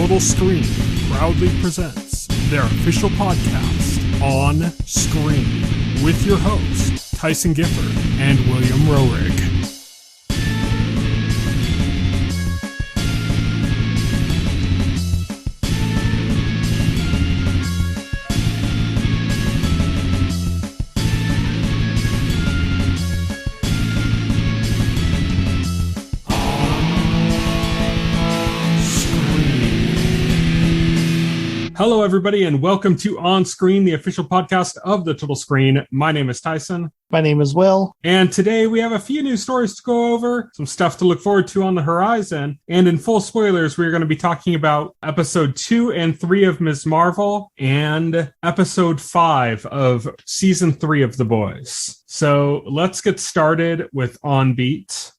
Total Screen proudly presents their official podcast, On Screen, with your hosts, Tyson Gifford and William Roerig. Hello, everybody, and welcome to On Screen, the official podcast of the Total Screen. My name is Tyson. My name is Will. And today we have a few news stories to go over, some stuff to look forward to on the horizon. And in full spoilers, we're going to be talking about episode 2 and 3 of Ms. Marvel and episode 5 of season 3 of The Boys. So let's get started with On Beat.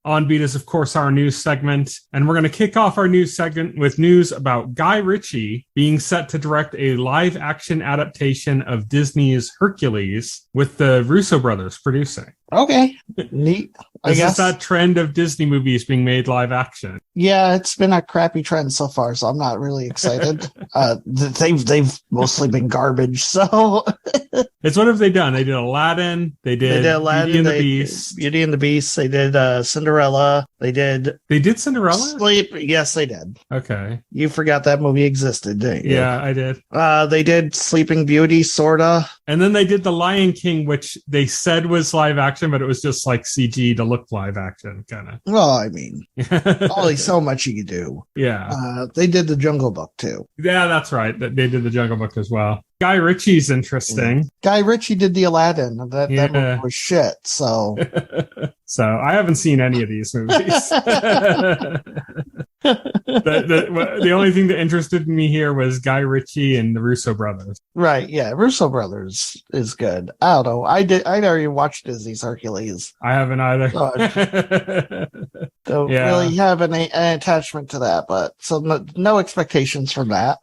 On Beat is, of course, our news segment, and we're going to kick off our news segment with news about Guy Ritchie being set to direct a live-action adaptation of Disney's Hercules with the Russo Brothers producing. Okay, neat. I guess Is that trend of Disney movies being made live action? Yeah, it's been a crappy trend so far, so I'm not really excited. They've mostly been garbage. So it's what have they done? They did Aladdin. They did Aladdin, Beauty and the Beast. Beauty and the Beast. They did Cinderella. They did Cinderella. Sleep. Yes, they did. Okay, you forgot that movie existed, didn't you? Yeah, I did. They did Sleeping Beauty, sorta, and then they did The Lion King, which they said was live action, but it was just like CG to look live action, kind of. Well, I mean, only so much you can do. Yeah. They did The Jungle Book too. Yeah, that's right. They did The Jungle Book as well. Guy Ritchie's interesting. Guy Ritchie did the Aladdin. That movie was shit. So, so I haven't seen any of these movies. The only thing that interested me here was Guy Ritchie and the Russo Brothers. Right? Yeah, Russo Brothers is good. I don't know. I never even watched Disney's Hercules. I haven't either. Don't really have an attachment to that, but so no expectations from that.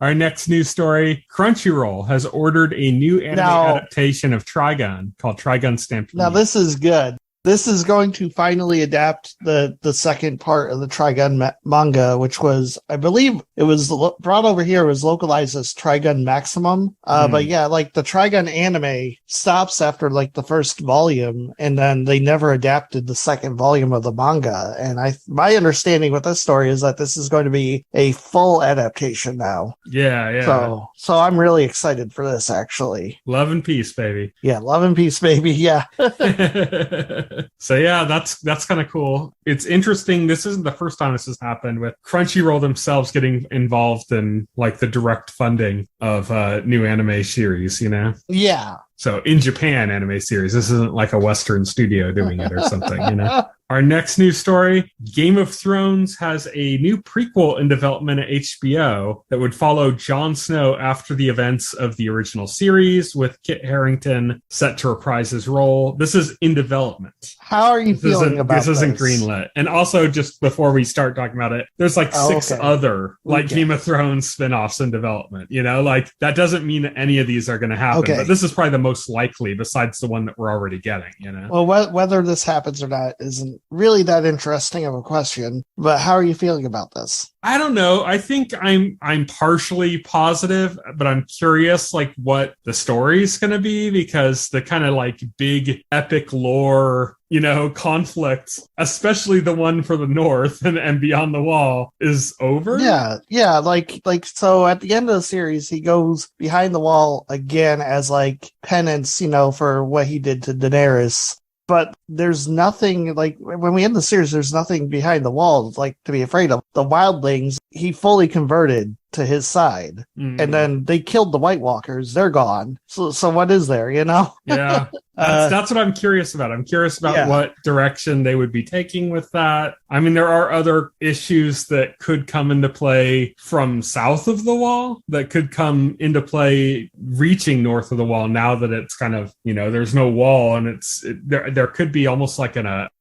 Our next news story: Crunchyroll has ordered a new anime adaptation of Trigun called Trigun Stampede. Now this is good. This is going to finally adapt the second part of the Trigun manga, which was, I believe, it was brought over here. It was localized as Trigun Maximum. But yeah, like the Trigun anime stops after like the first volume, and then they never adapted the second volume of the manga. And my understanding with this story is that this is going to be a full adaptation now. Yeah. So I'm really excited for this, actually. Love and peace, baby. Yeah, love and peace, baby. Yeah. So yeah, that's kind of cool. It's interesting. This isn't the first time this has happened with Crunchyroll themselves getting involved in like the direct funding of new anime series, you know? Yeah. So in Japan anime series, this isn't like a Western studio doing it or something, you know? Our next news story, Game of Thrones has a new prequel in development at HBO that would follow Jon Snow after the events of the original series, with Kit Harington set to reprise his role. This is in development. How are you feeling about this? This isn't greenlit. And also, just before we start talking about it, there's like six other Game of Thrones spinoffs in development. You know, like that doesn't mean that any of these are going to happen, but this is probably the most likely besides the one that we're already getting, you know? Well, whether this happens or not isn't really that interesting of a question, but how are you feeling about this? I don't know. I think I'm partially positive, but I'm curious like what the story's going to be, because the kind of like big epic lore, you know, conflict, especially the one for the North and Beyond the Wall, is over. Yeah. Like so at the end of the series, he goes behind the wall again as like penance, you know, for what he did to Daenerys. But there's nothing, like, when we end the series, there's nothing behind the walls, like, to be afraid of. The wildlings, he fully converted to his side. And then they killed the White Walkers. They're gone. So what is there, you know? Yeah. That's what I'm curious about. I'm curious about what direction they would be taking with that. I mean, there are other issues that could come into play from south of the wall that could come into play reaching north of the wall now that it's kind of, there's no wall, and there could be almost like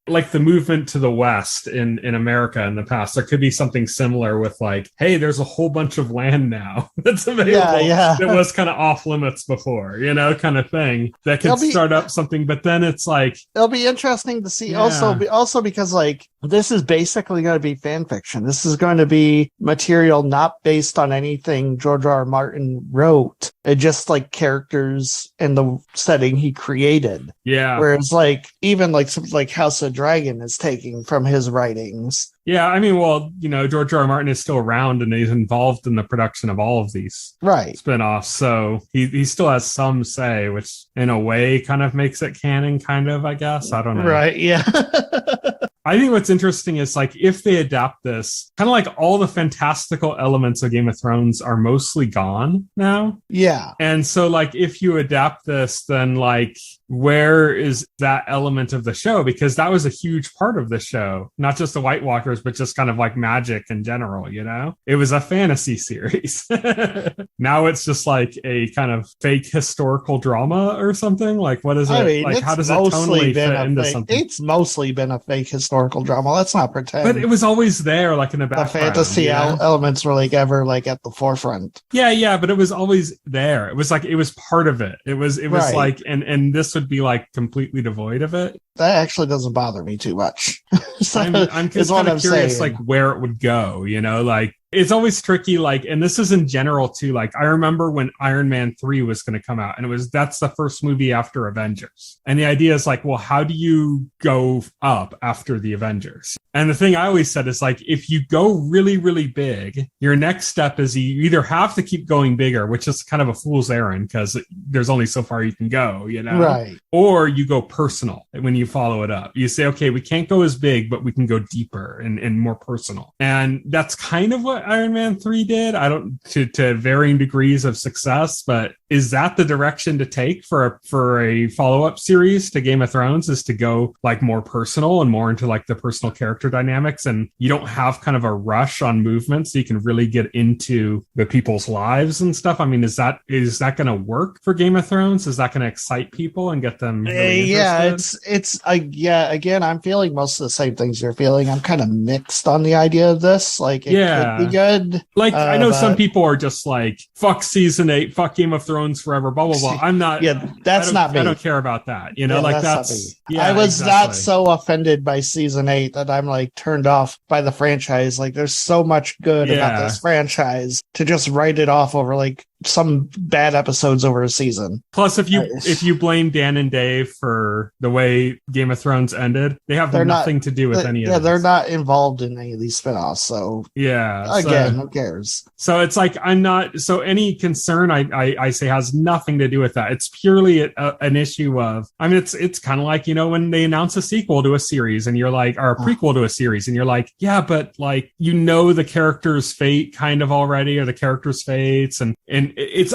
like the movement to the west in America in the past. There could be something similar with like, hey, there's a whole bunch of land now that's available that was kind of off limits before, kind of thing that could start up something. But then it's like, it'll be interesting to see also because like this is basically going to be fan fiction. This is going to be material not based on anything George R. R. Martin wrote. It just like characters in the setting he created. Yeah. Whereas like even like something like House of Dragon is taking from his writings. Yeah, I mean, well, George R. R. Martin is still around and he's involved in the production of all of these spin-offs. So he still has some say, which in a way kind of makes it canon, kind of, I guess. I don't know. Right, yeah. I think what's interesting is like if they adapt this, kind of like all the fantastical elements of Game of Thrones are mostly gone now. Yeah. And so like if you adapt this, then like where is that element of the show? Because that was a huge part of the show, not just the White Walkers, but just kind of like magic in general, It was a fantasy series. Now it's just like a kind of fake historical drama or something. Like what is it? I mean, like how does it tonally fit into something? It's mostly been a fake historical drama. Let's not pretend. But it was always there, like in the background. The fantasy elements were like ever like at the forefront. Yeah, but it was always there. It was like it was part of it. It was like and this would be like completely devoid of it. That actually doesn't bother me too much. So I'm just kind of curious, like where it would go. Like it's always tricky. Like, and this is in general too. Like I remember when Iron Man 3 was going to come out, and that's the first movie after Avengers. And the idea is like, well, how do you go up after the Avengers? And the thing I always said is like, if you go really, really big, your next step is you either have to keep going bigger, which is kind of a fool's errand because there's only so far you can go, Right. Or you go personal when you follow it up. You say, okay, we can't go as big, but we can go deeper and more personal. And that's kind of what Iron Man 3 did. I don't to varying degrees of success, but is that the direction to take for a follow-up series to Game of Thrones, is to go like more personal and more into like the personal character dynamics, and you don't have kind of a rush on movement, so you can really get into the people's lives and stuff? I mean, is that going to work for Game of Thrones? Is that going to excite people and get them really interested? Again, I'm feeling most of the same things you're feeling. I'm kind of mixed on the idea of this. Like it could be good. Like I know some people are just like, fuck season 8, fuck Game of Thrones forever, blah blah blah. I'm not. Yeah, that's not me. I don't care about that. That's I was not so offended by season 8 that I'm like turned off by the franchise. Like there's so much good about this franchise to just write it off over like some bad episodes over a season. Plus, if you blame Dan and Dave for the way Game of Thrones ended, they have nothing to do with any of it. Yeah, they're not involved in any of these spinoffs. So who cares? So it's like I'm not. So any concern I say has nothing to do with that. It's purely an issue of. I mean, it's kind of like when they announce a sequel to a series and you're like, or a prequel to a series, and you're like, yeah, but like the character's fate kind of already, or the character's fates, and it's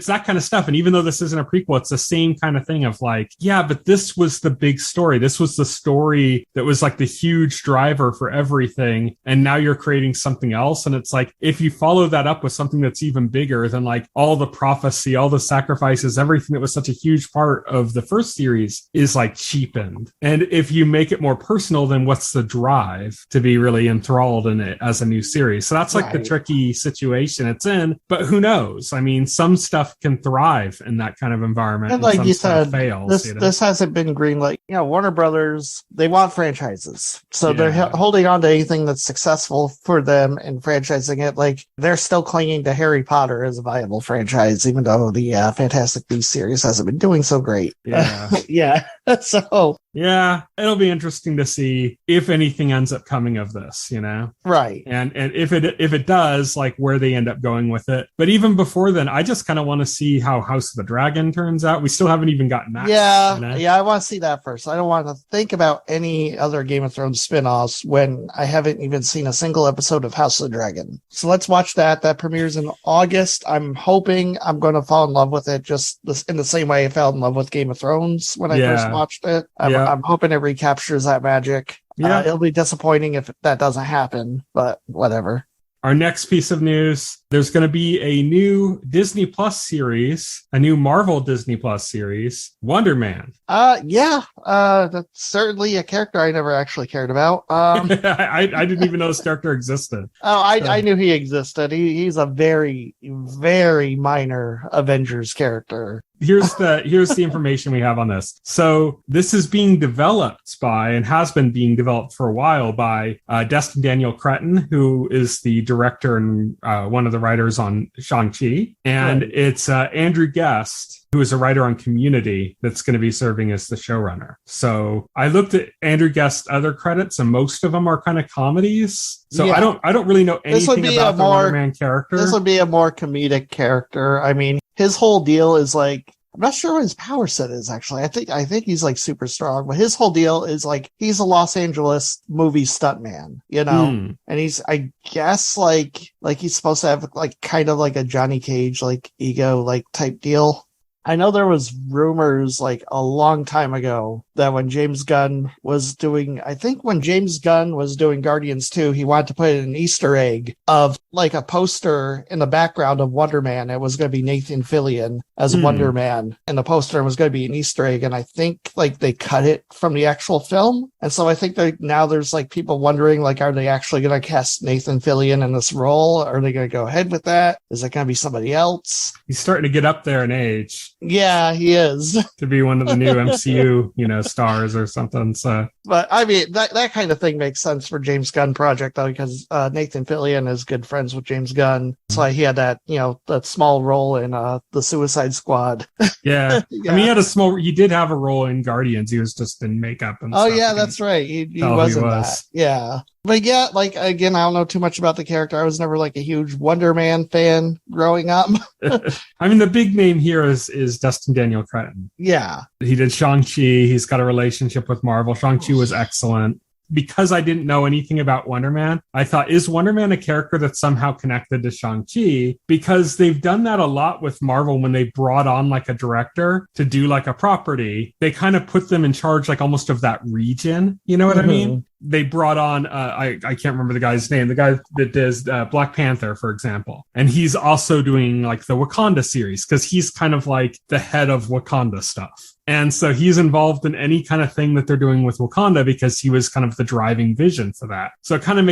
that kind of stuff. And even though this isn't a prequel, it's the same kind of thing of like, yeah, but this was the big story. This was the story that was like the huge driver for everything. And now you're creating something else. And it's like, if you follow that up with something that's even bigger than like all the prophecy, all the sacrifices, everything that was such a huge part of the first series is like cheapened. And if you make it more personal, then what's the drive to be really enthralled in it as a new series? So that's like the tricky situation it's in, but who knows? I mean, some stuff can thrive in that kind of environment, and like some you said, fails. This hasn't been greenlit. Warner Brothers, they want franchises, so they're holding on to anything that's successful for them and franchising it. Like they're still clinging to Harry Potter as a viable franchise, even though the Fantastic Beasts series hasn't been doing so great. Yeah, So yeah, it'll be interesting to see if anything ends up coming of this, right? And if it does, like where they end up going with it. But even before before then, I just kind of want to see how House of the Dragon turns out. We still haven't even gotten that. Yeah, I want to see that first. I don't want to think about any other Game of Thrones spin-offs when I haven't even seen a single episode of House of the Dragon. So let's watch that. That premieres in August. I'm hoping I'm going to fall in love with it just in the same way I fell in love with Game of Thrones when I first watched it. I'm hoping it recaptures that magic. Yeah. It'll be disappointing if that doesn't happen, but whatever. Our next piece of news, there's going to be a new Disney Plus series, a new Marvel Disney Plus series, Wonder Man. That's certainly a character I never actually cared about. I didn't even know this character existed. I knew he existed. He's a very, very minor Avengers character. Here's the information we have on this. So this is being developed by, and has been being developed for a while by Destin Daniel Cretton, who is the director and one of the writers on Shang-Chi. And it's Andrew Guest, who is a writer on Community, that's going to be serving as the showrunner. So I looked at Andrew Guest's other credits, and most of them are kind of comedies. So I don't really know anything about the Wonder Man character. This would be a more comedic character. I mean, his whole deal is like, I'm not sure what his power set is actually. I think he's like super strong, but his whole deal is like he's a Los Angeles movie stuntman, you know, and he's, I guess, like he's supposed to have like kind of like a Johnny Cage like ego like type deal. I know there was rumors like a long time ago that when James Gunn was doing Guardians 2, he wanted to put in an Easter egg of like a poster in the background of Wonder Man. It was going to be Nathan Fillion as Wonder Man, and the poster was going to be an Easter egg. And I think like they cut it from the actual film. And so I think now there's like people wondering, like, are they actually going to cast Nathan Fillion in this role? Are they going to go ahead with that? Is it going to be somebody else? He's starting to get up there in age. Yeah, he is. To be one of the new MCU, stars or something. So, but I mean, that kind of thing makes sense for James Gunn project though, because Nathan Fillion is good friends with James Gunn. So he had that, that small role in the Suicide Squad. Yeah. I mean, he did have a role in Guardians. He was just in makeup and stuff. Oh yeah, that's right. He was in that. Yeah. But yeah, like, again, I don't know too much about the character. I was never like a huge Wonder Man fan growing up. I mean, the big name here is Destin Daniel Cretton. Yeah. He did Shang-Chi. He's got a relationship with Marvel. Shang-Chi was excellent. Because I didn't know anything about Wonder Man, I thought, is Wonder Man a character that's somehow connected to Shang-Chi? Because they've done that a lot with Marvel when they brought on like a director to do like a property. They kind of put them in charge like almost of that region. You know what I mean? They brought on, I can't remember the guy's name, the guy that does Black Panther, for example. And he's also doing like the Wakanda series because he's kind of like the head of Wakanda stuff. And so he's involved in any kind of thing that they're doing with Wakanda because he was kind of the driving vision for that. So it kind of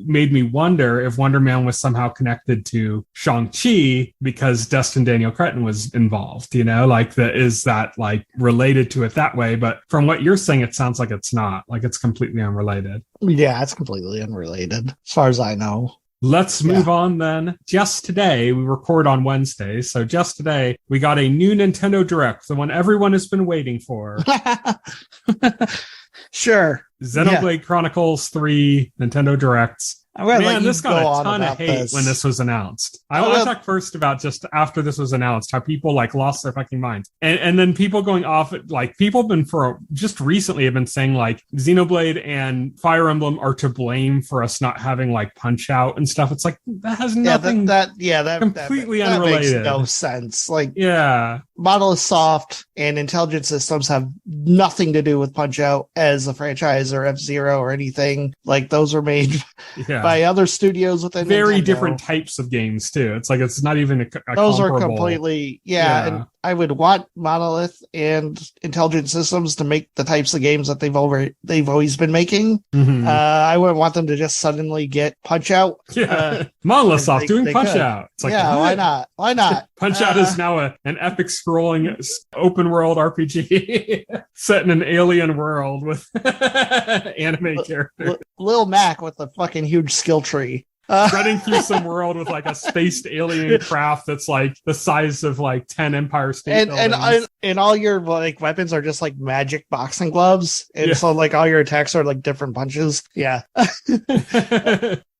made me wonder if Wonder Man was somehow connected to Shang-Chi because Destin Daniel Cretton was involved, is that like related to it that way? But from what you're saying, it sounds like it's not, like it's completely unrelated. Yeah, it's completely unrelated as far as I know. Let's move on then. Just today, we record on Wednesday, so just today, we got a new Nintendo Direct, the one everyone has been waiting for. Sure. Xenoblade Chronicles 3 Nintendo Directs. Man, this got a ton of hate when this was announced. I want to talk first about just after this was announced, how people like lost their fucking minds. And then people going off, like people have been just recently have been saying like Xenoblade and Fire Emblem are to blame for us not having like Punch Out and stuff. It's like, that has nothing, that completely unrelated. That makes no sense. Like, yeah. Monolith Soft and Intelligent Systems have nothing to do with Punch Out as a franchise or F-Zero or anything. Like those were made by other studios within very Nintendo. Different types of games too. It's like it's not even a those are completely and I would want Monolith and Intelligent Systems to make the types of games that they've always been making. I wouldn't want them to just suddenly get Punch Out. Monolith Soft doing Punch Out. It's like, why not? Punch Out is now an epic scrolling open world RPG set in an alien world with anime characters. Lil Mac with a fucking huge skill tree. running through some world with like a spaced alien craft that's like the size of like 10 Empire State Buildings. And all your like weapons are just like magic boxing gloves, and so like all your attacks are like different punches. Yeah.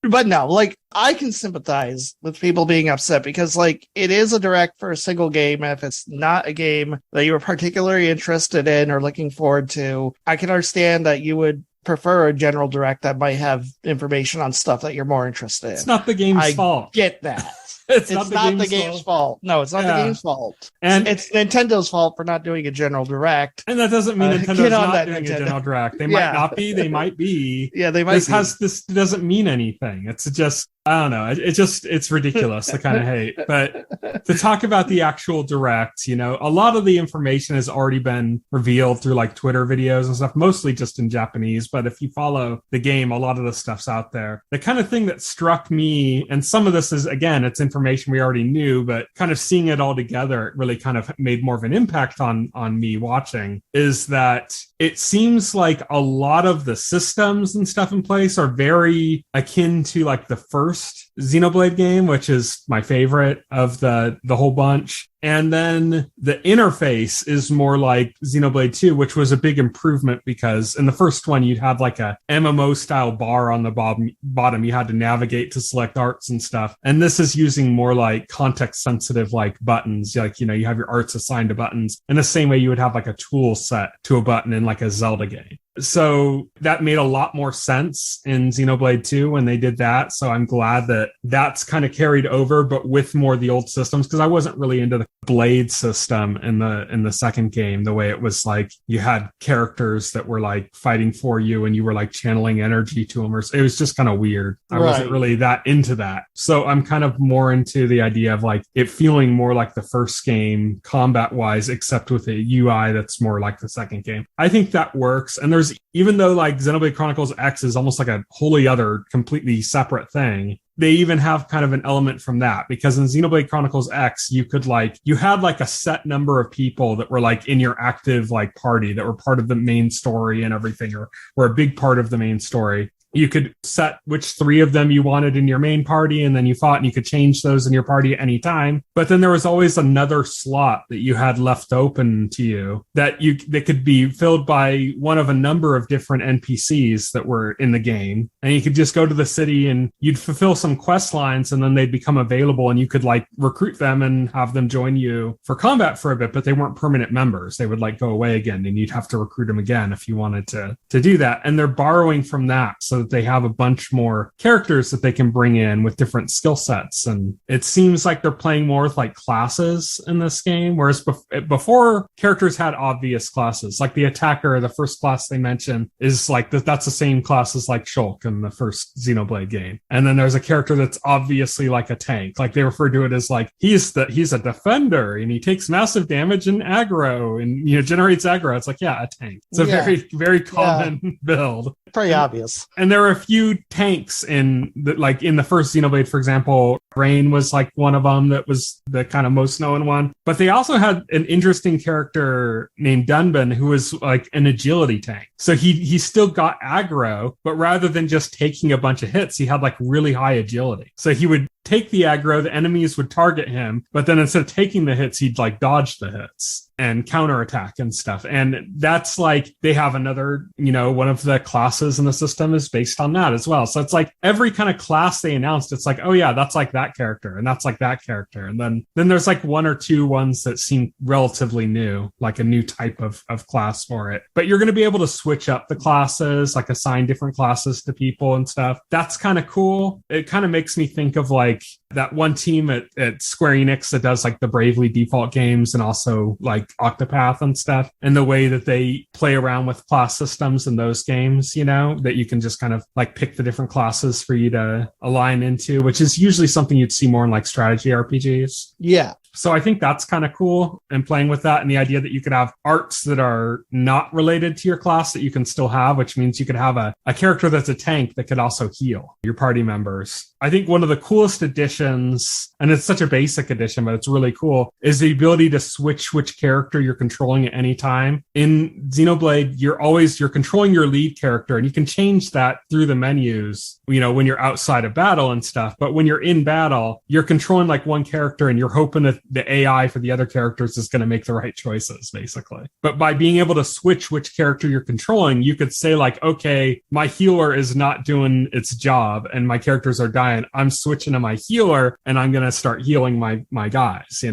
But no, like I can sympathize with people being upset because like it is a direct for a single game. If it's not a game that you were particularly interested in or looking forward to, I can understand that you would prefer a general direct that might have information on stuff that you're more interested in. It's not the game's fault. Get that. It's not the game's fault. No, it's not the game's fault. And it's Nintendo's fault for not doing a general direct. And that doesn't mean Nintendo's not doing a general direct. They might not be. They might be. Yeah, they might be. This doesn't mean anything. It's just, I don't know. It's ridiculous to kind of hate. But to talk about the actual direct, you know, a lot of the information has already been revealed through like Twitter videos and stuff, mostly just in Japanese. But if you follow the game, a lot of the stuff's out there. The kind of thing that struck me, and some of this is, again, it's information we already knew, but kind of seeing it all together, it really kind of made more of an impact on me watching, is that it seems like a lot of the systems and stuff in place are very akin to like the first Xenoblade game, which is my favorite of the whole bunch. And then the interface is more like Xenoblade 2, which was a big improvement because in the first one, you'd have like a MMO style bar on the bottom. You had to navigate to select arts and stuff. And this is using more like context sensitive, like buttons. Like, you know, you have your arts assigned to buttons in the same way you would have like a tool set to a button in like a Zelda game. So that made a lot more sense in Xenoblade 2 when they did that. So I'm glad that that's kind of carried over, but with more of the old systems, because I wasn't really into the blade system in the second game, the way it was like you had characters that were like fighting for you and you were like channeling energy to them. It was just kind of weird. I wasn't really that into that. So I'm kind of more into the idea of like it feeling more like the first game combat wise, except with a UI that's more like the second game. I think that works. And there's, even though like Xenoblade Chronicles X is almost like a wholly other, completely separate thing, they even have kind of an element from that, because in Xenoblade Chronicles X, you had like a set number of people that were like in your active like party that were part of the main story and everything, or were a big part of the main story. You could set which 3 of them you wanted in your main party, and then you fought, and you could change those in your party at any time. But then there was always another slot that you had left open to you that could be filled by one of a number of different NPCs that were in the game. And you could just go to the city and you'd fulfill some quest lines, and then they'd become available, and you could like recruit them and have them join you for combat for a bit, but they weren't permanent members. They would like go away again, and you'd have to recruit them again if you wanted to do that. And they're borrowing from that so that they have a bunch more characters that they can bring in with different skill sets. And it seems like they're playing more with like classes in this game, whereas before characters had obvious classes. Like the attacker, the first class they mention is like that's the same class as like Shulk in the first Xenoblade game. And then there's a character that's obviously like a tank. Like they refer to it as like he's a defender and he takes massive damage and aggro and, you know, generates aggro. It's like, yeah, a tank. It's a very, very common build. Pretty obvious. And there are a few tanks in the first Xenoblade, for example. Rain was like one of them that was the kind of most known one. But they also had an interesting character named Dunban who was like an agility tank. So he still got aggro, but rather than just taking a bunch of hits, he had like really high agility. So he would take the aggro, the enemies would target him, but then instead of taking the hits, he'd like dodge the hits and counterattack and stuff. And that's like, they have another, you know, one of the classes in the system is based on that as well. So it's like every kind of class they announced, it's like, oh yeah, that's like that character and that's like that character. And then there's like 1 or 2 ones that seem relatively new, like a new type of class for it. But you're going to be able to switch up the classes, like assign different classes to people and stuff. That's kind of cool. It kind of makes me think of like that one team at Square Enix that does like the Bravely Default games and also like Octopath and stuff, and the way that they play around with class systems in those games, you know, that you can just kind of like pick the different classes for you to align into, which is usually something you'd see more in like strategy RPGs. Yeah. So I think that's kind of cool, and playing with that and the idea that you could have arts that are not related to your class that you can still have, which means you could have a character that's a tank that could also heal your party members. I think one of the coolest additions, and it's such a basic addition, but it's really cool, is the ability to switch which character you're controlling at any time. In Xenoblade, you're controlling your lead character, and you can change that through the menus, when you're outside of battle and stuff. But when you're in battle, you're controlling like one character, and you're hoping that the AI for the other characters is going to make the right choices, basically. But by being able to switch which character you're controlling, you could say like, okay, my healer is not doing its job and my characters are dying. I'm switching to my healer and I'm going to start healing my guys,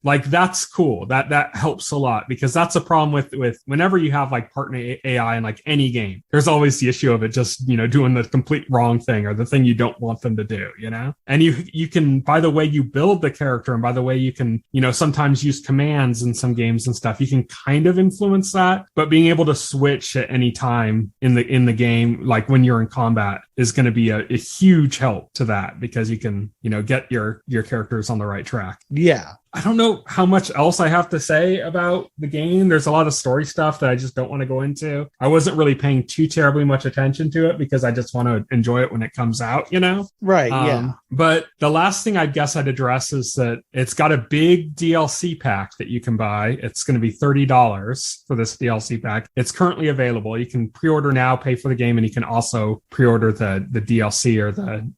Like that's cool. That helps a lot, because that's a problem with whenever you have like partner AI in like any game, there's always the issue of it just, doing the complete wrong thing or the thing you don't want them to do, And you can, by the way you build the character and by the way you can, sometimes use commands in some games and stuff, you can kind of influence that, but being able to switch at any time in the game, like when you're in combat, is going to be a huge help to that, because you can, get your characters on the right track. Yeah. I don't know how much else I have to say about the game. There's a lot of story stuff that I just don't want to go into. I wasn't really paying too terribly much attention to it because I just want to enjoy it when it comes out, Right, yeah. But the last thing I guess I'd address is that it's got a big DLC pack that you can buy. It's going to be $30 for this DLC pack. It's currently available. You can pre-order now, pay for the game, and you can also pre-order the DLC or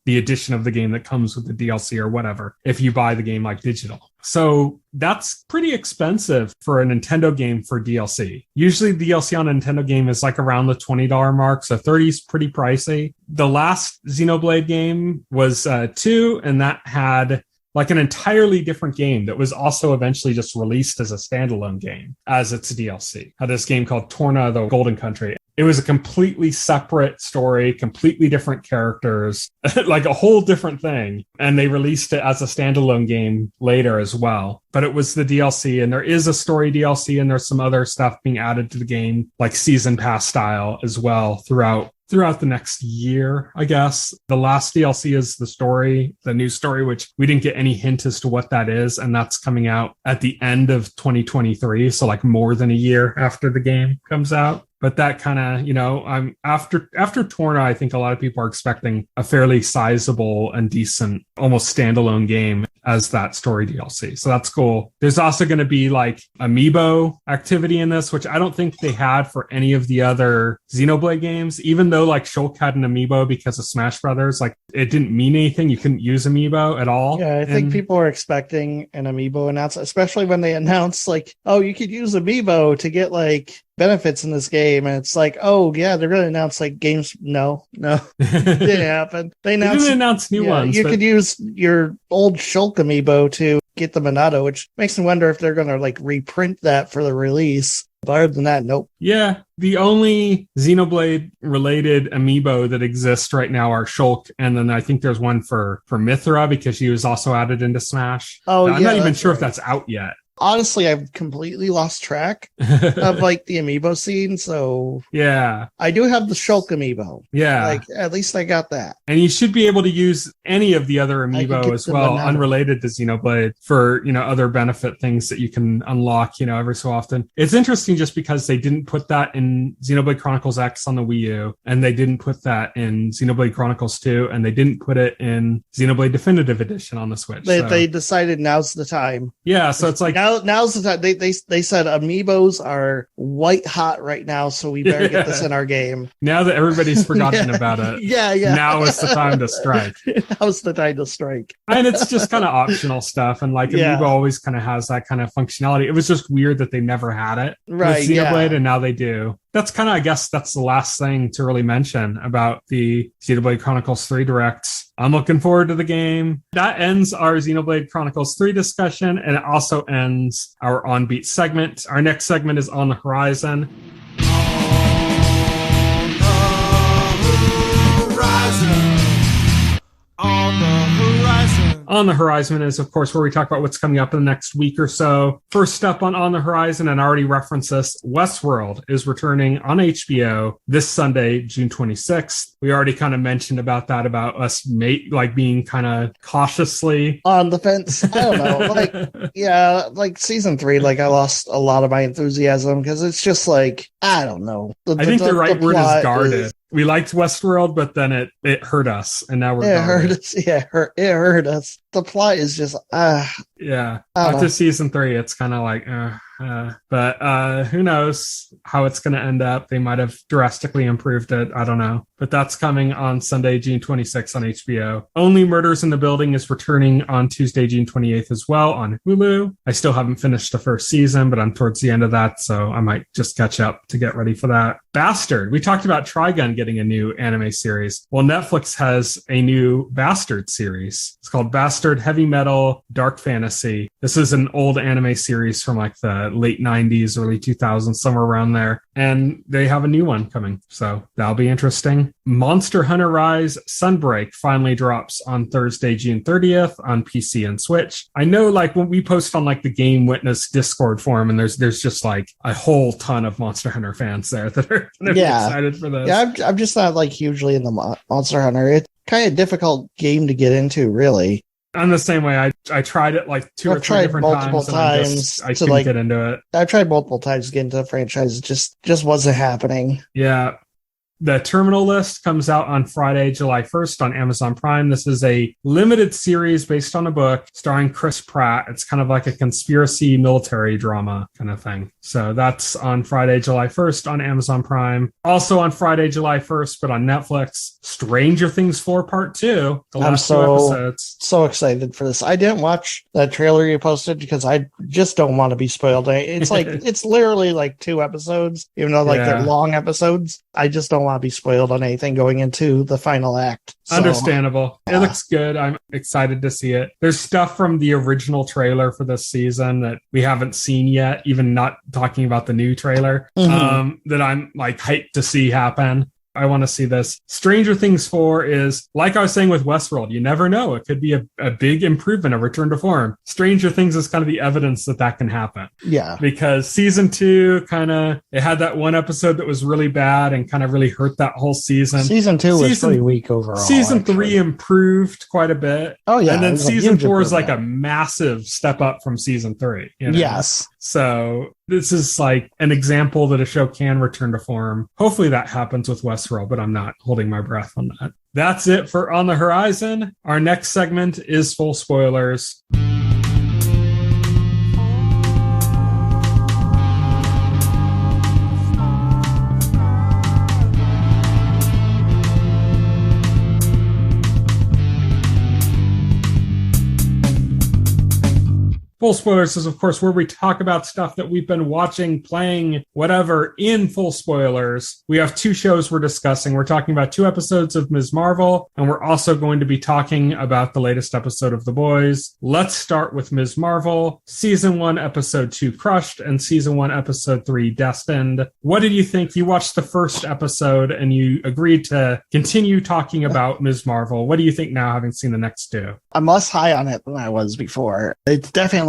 the edition of the game that comes with the DLC or whatever if you buy the game like digital. So that's pretty expensive for a Nintendo game for DLC. Usually DLC on a Nintendo game is like around the $20 mark. So 30 is pretty pricey. The last Xenoblade game was 2, and that had like an entirely different game that was also eventually just released as a standalone game as its DLC. Had this game called Torna, the Golden Country. It was a completely separate story, completely different characters, like a whole different thing. And they released it as a standalone game later as well. But it was the DLC, and there is a story DLC, and there's some other stuff being added to the game, like season pass style as well throughout the next year, I guess. The last DLC is the new story, which we didn't get any hint as to what that is. And that's coming out at the end of 2023. So like more than a year after the game comes out. But that kind of, I'm after Torna, I think a lot of people are expecting a fairly sizable and decent, almost standalone game as that story DLC. So that's cool. There's also going to be like amiibo activity in this, which I don't think they had for any of the other Xenoblade games, even though like Shulk had an amiibo because of Smash Brothers. Like it didn't mean anything. You couldn't use amiibo at all. Yeah, I think people are expecting an amiibo announcement, especially when they announced like, oh, you could use amiibo to get like benefits in this game, and it's like, oh yeah, they're going to announce like games. No, didn't happen. They didn't announce new ones. You could use your old Shulk amiibo to get the Monado, which makes me wonder if they're going to like reprint that for the release. But other than that, nope. Yeah, the only Xenoblade related amiibo that exists right now are Shulk, and then I think there's one for Mythra because she was also added into Smash. Oh, I'm not even sure if that's out yet. Honestly, I've completely lost track of like the amiibo scene. So yeah, I do have the Shulk amiibo. Yeah, like at least I got that. And you should be able to use any of the other amiibo as well, unrelated to Xenoblade, for other benefit things that you can unlock every so often. It's interesting just because they didn't put that in Xenoblade Chronicles X on the Wii U, and they didn't put that in Xenoblade Chronicles 2, and they didn't put it in Xenoblade Definitive Edition on the Switch. They decided now's the time. Yeah, so it's like now's the time. They said amiibos are white hot right now, so we better get this in our game. Now that everybody's forgotten about it, yeah. Now is the time to strike. Now's the time to strike. And it's just kind of optional stuff, and like amiibo always kind of has that kind of functionality. It was just weird that they never had it with Xenoblade, and now they do. That's kind of, I guess, that's the last thing to really mention about the Xenoblade Chronicles 3 Directs. I'm looking forward to the game. That ends our Xenoblade Chronicles 3 discussion, and it also ends our On Beat segment. Our next segment is On the Horizon. On the Horizon is, of course, where we talk about what's coming up in the next week or so. First up on the Horizon, and I already referenced this, Westworld is returning on HBO this Sunday, June 26th. We already kind of mentioned about that, about us being kind of cautiously on the fence. I don't know. Like season 3, I lost a lot of my enthusiasm because it's just like, I don't know. I think the right word is guarded. We liked Westworld, but then it hurt us, and now we're it hurt us. Yeah, it hurt us. The plot is just yeah. After season 3, it's kind of like but who knows how it's going to end up. They might have drastically improved it. I don't know. But that's coming on Sunday, June 26th on HBO. Only Murders in the Building is returning on Tuesday, June 28th as well on Hulu. I still haven't finished the first season, but I'm towards the end of that, so I might just catch up to get ready for that. Bastard. We talked about Trigun getting a new anime series. Well, Netflix has a new Bastard series. It's called Bastard Heavy Metal Dark Fantasy. This is an old anime series from like the late 90s, early 2000s, somewhere around there. And they have a new one coming, so that'll be interesting. Monster Hunter Rise Sunbreak finally drops on Thursday, June 30th on PC and Switch. I know, like, when we post on like the Game Witness Discord forum, and there's just like a whole ton of Monster Hunter fans there that are excited for this. Yeah, I'm just not like hugely in the Monster Hunter. It's kind of difficult game to get into, really. I'm the same way. I tried it like two or three different times. I couldn't get into it. I've tried multiple times to get into the franchise. It just wasn't happening. Yeah. The Terminal List comes out on Friday, July 1st on Amazon Prime. This is a limited series based on a book starring Chris Pratt. It's kind of like a conspiracy military drama kind of thing. So that's on Friday, July 1st on Amazon Prime. Also on Friday, July 1st, but on Netflix, Stranger Things 4 Part 2. The last 2 episodes. So excited for this. I didn't watch that trailer you posted because I just don't want to be spoiled. It's like, it's literally like 2 episodes, even though like they're long episodes. I just don't want to be spoiled on anything going into the final act. So, understandable. It looks good. I'm excited to see it. There's stuff from the original trailer for this season that we haven't seen yet, even not talking about the new trailer, that I'm like hyped to see happen. I want to see this. Stranger Things 4 is, like I was saying with Westworld, you never know. It could be a big improvement, a return to form. Stranger Things is kind of the evidence that can happen. Yeah. Because season 2 it had that one episode that was really bad and kind of really hurt that whole season. Season 2 was pretty weak overall. Season 3 improved quite a bit. Oh, yeah. And then season 4 is like a massive step up from season 3. You know? Yes. So this is like an example that a show can return to form. Hopefully that happens with Westworld, but I'm not holding my breath on that. That's it for On the Horizon. Our next segment is full spoilers. Full spoilers is, of course, where we talk about stuff that we've been watching, playing, whatever, in full spoilers. We have 2 shows we're discussing. We're talking about 2 episodes of Ms. Marvel, and we're also going to be talking about the latest episode of The Boys. Let's start with Ms. Marvel, Season 1, Episode 2, Crushed, and Season 1, Episode 3, Destined. What did you think? You watched the first episode, and you agreed to continue talking about Ms. Marvel. What do you think now, having seen the next 2? I'm less high on it than I was before. It's definitely,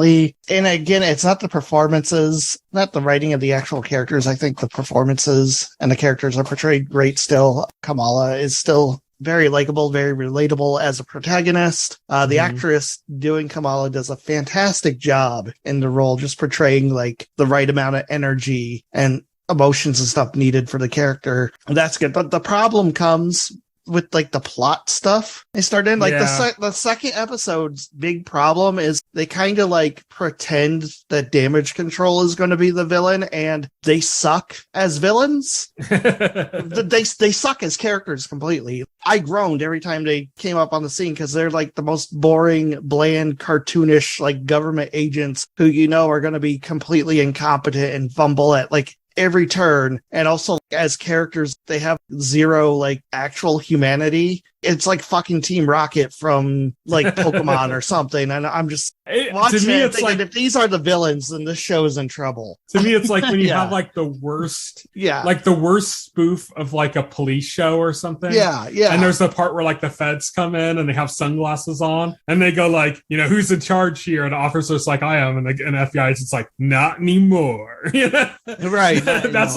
and again, it's not the performances, not the writing of the actual characters. I think the performances and the characters are portrayed great still. Kamala is still very likable, very relatable as a protagonist. The actress doing Kamala does a fantastic job in the role, just portraying like the right amount of energy and emotions and stuff needed for the character. That's good. But the problem comes with like the plot stuff they started in like the second episode's big problem is they kind of like pretend that Damage Control is going to be the villain, and they suck as villains. they suck as characters completely. I groaned every time they came up on the scene because they're like the most boring, bland, cartoonish like government agents who are going to be completely incompetent and fumble at like every turn. And also as characters, they have zero like actual humanity. It's like fucking Team Rocket from like Pokemon or something. And I'm just watching it and thinking, if these are the villains, then this show is in trouble. To me, it's like when you have like the worst, like the worst spoof of like a police show or something. Yeah. And there's the part where like the feds come in and they have sunglasses on and they go like, who's in charge here? And the officer's like, I am. And the FBI is just like, not anymore. Right. That's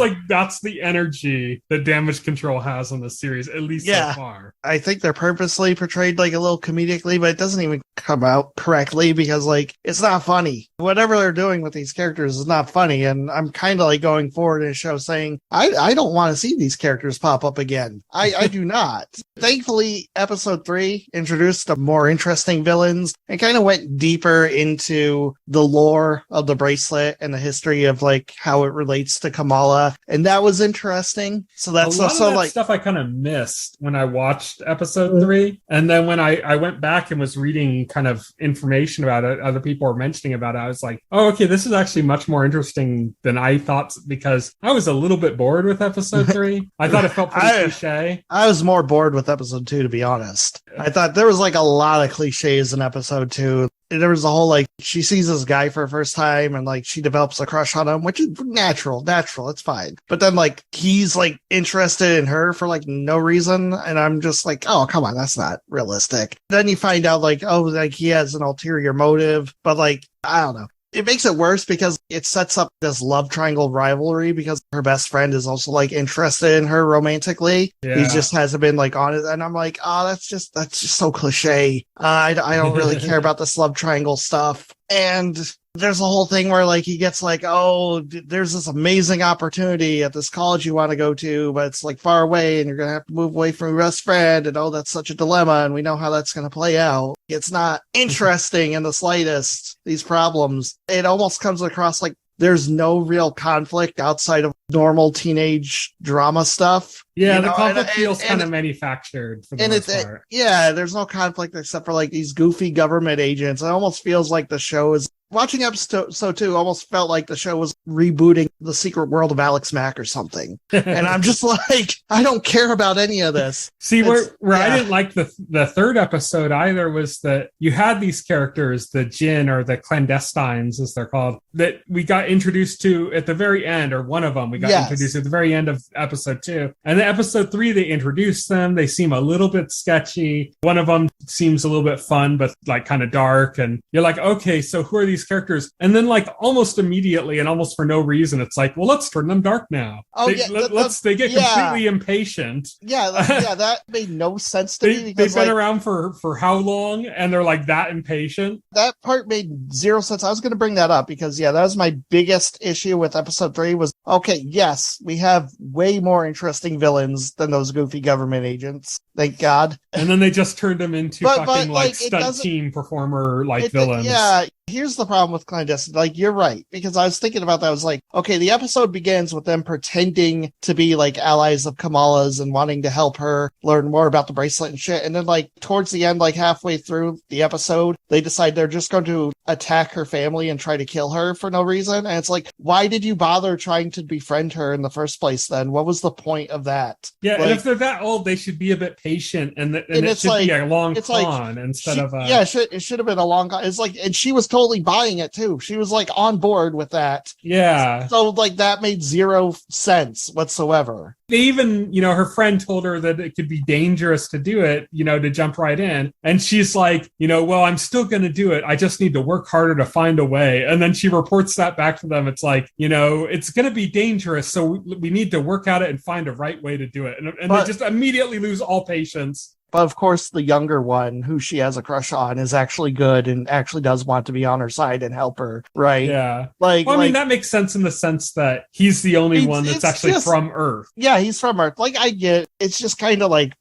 the energy energy that Damage Control has on the series, at least so far. I think they're purposely portrayed like a little comedically, but it doesn't even come out correctly because like it's not funny. Whatever they're doing with these characters is not funny, and I'm kind of like going forward in a show saying I don't want to see these characters pop up again. I do not. Thankfully, episode 3 introduced some more interesting villains and kind of went deeper into the lore of the bracelet and the history of like how it relates to Kamala, and that was interesting. So that's also like stuff I kind of missed when I watched episode 3, and then when I went back and was reading kind of information about it, other people were mentioning about it, I was like, oh, okay, this is actually much more interesting than I thought, because I was a little bit bored with episode 3. I thought it felt pretty cliche. I was more bored with episode 2, to be honest. I thought there was like a lot of cliches in episode 2. There was a whole like she sees this guy for the first time and like she develops a crush on him, which is natural, it's fine. But then like he's like interested in her for like no reason, and I'm just like, oh come on, that's not realistic. Then you find out like, oh, like he has an ulterior motive, but like I don't know. It makes it worse because it sets up this love triangle rivalry because her best friend is also like interested in her romantically. Yeah. He just hasn't been like on it. And I'm like, oh, that's just so cliche. I don't really care about this love triangle stuff. And there's a whole thing where like he gets like, oh, there's this amazing opportunity at this college you want to go to, but it's like far away and you're going to have to move away from your best friend. And oh, that's such a dilemma. And we know how that's going to play out. It's not interesting in the slightest, these problems. It almost comes across like there's no real conflict outside of normal teenage drama stuff. Yeah, the conflict feels kind of manufactured for the most part. Yeah, there's no conflict except for like these goofy government agents. It almost feels like the show is watching episode 2 almost felt like the show was rebooting The Secret World of Alex Mack or something. And I'm just like, I don't care about any of this. See, where I didn't like the third episode either was that you had these characters, the Jinn or the clandestines, as they're called, that we got introduced to at the very end, or one of them we got introduced at the very end of episode 2. And then episode 3, they introduced them. They seem a little bit sketchy. One of them seems a little bit fun, but like kind of dark. And you're like, okay, so who are these characters? And then like almost immediately and almost for no reason, it's like, well, let's turn them dark now. Oh, they get completely impatient. Yeah, that made no sense to me. They've been around for how long? And they're like that impatient. That part made zero sense. I was going to bring that up because, that was my biggest issue with episode 3 was, okay, yes, we have way more interesting villains than those goofy government agents. Thank God. And then they just turned them into fucking like stunt team performer villains. Yeah. Here's the problem with clandestine. Like, you're right, because I was thinking about that. I was like, okay, the episode begins with them pretending to be like allies of Kamala's and wanting to help her learn more about the bracelet and shit. And then like towards the end, like halfway through the episode, they decide they're just going to attack her family and try to kill her for no reason. And it's like, why did you bother trying to befriend her in the first place then? What was the point of that? Yeah, and if they're that old, they should be a bit patient, and it should be a long con instead of a... Yeah, it should have been a long con. It's like, and she was totally buying it too. She was like on board with that. Yeah. So like that made zero sense whatsoever. They even, her friend told her that it could be dangerous to do it, to jump right in. And she's like, well, I'm still going to do it. I just need to work harder to find a way. And then she reports that back to them. It's like, it's going to be dangerous. So we need to work at it and find a right way to do it. And they just immediately lose all patience. But of course, the younger one, who she has a crush on, is actually good and actually does want to be on her side and help her, right? Yeah. I mean, that makes sense in the sense that he's the only one that's actually from Earth. Yeah, he's from Earth. Like, I get, it's just kind of like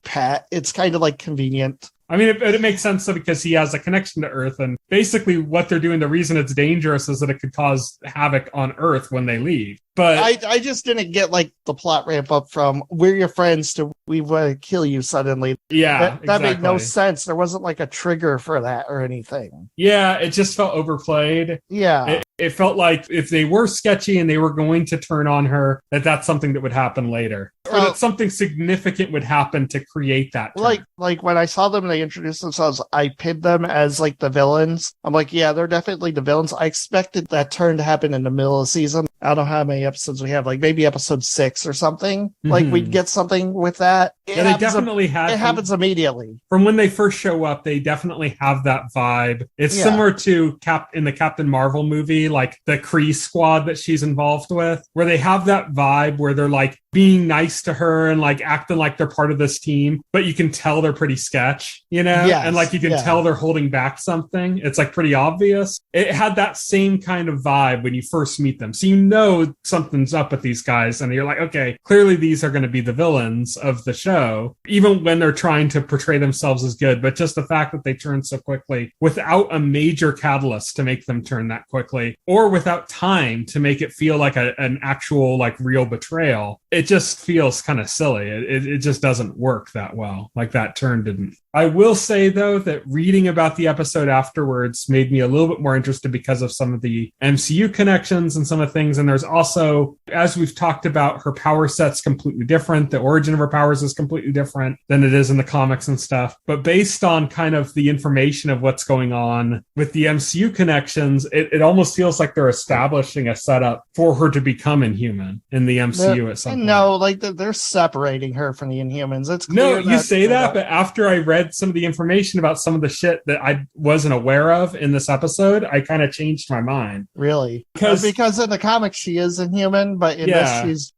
it's kind of like convenient. I mean, it makes sense because he has a connection to Earth, and basically what they're doing, the reason it's dangerous is that it could cause havoc on Earth when they leave. But I just didn't get like the plot ramp up from we're your friends to we want to kill you suddenly. Yeah, that made no sense. There wasn't like a trigger for that or anything. Yeah, it just felt overplayed. Yeah. It felt like if they were sketchy and they were going to turn on her, that's something that would happen later. Or that something significant would happen to create that turn. Like when I saw them and they introduced themselves, I pinned them as like the villains. I'm like, yeah, they're definitely the villains. I expected that turn to happen in the middle of the season. I don't know how many episodes we have, like maybe episode 6 or something. Like we'd get something with that. Yeah, they definitely had. It happens immediately. From when they first show up, they definitely have that vibe. It's similar to in the Captain Marvel movie, like the Kree squad that she's involved with, where they have that vibe where they're like being nice to her and like acting like they're part of this team, but you can tell they're pretty sketch, you know? Yes, and like you can tell they're holding back something. It's like pretty obvious. It had that same kind of vibe when you first meet them. So you know something's up with these guys and you're like, okay, clearly these are going to be the villains of the show, even when they're trying to portray themselves as good. But just the fact that they turn so quickly without a major catalyst to make them turn that quickly, or without time to make it feel like an actual like real betrayal, it just feels kind of silly. It just doesn't work that well. Like that turn didn't. I will say, though, that reading about the episode afterwards made me a little bit more interested because of some of the MCU connections and some of the things. And there's also, as we've talked about, her power set's completely different. The origin of her powers is completely different than it is in the comics and stuff. But based on kind of the information of what's going on with the MCU connections, it almost feels like they're establishing a setup for her to become Inhuman in the MCU at some point. No, like they're separating her from the Inhumans. It's clear you say that, but after I read some of the information about some of the shit that I wasn't aware of in this episode, I kind of changed my mind. Really? Because in the comics she is Inhuman, but in this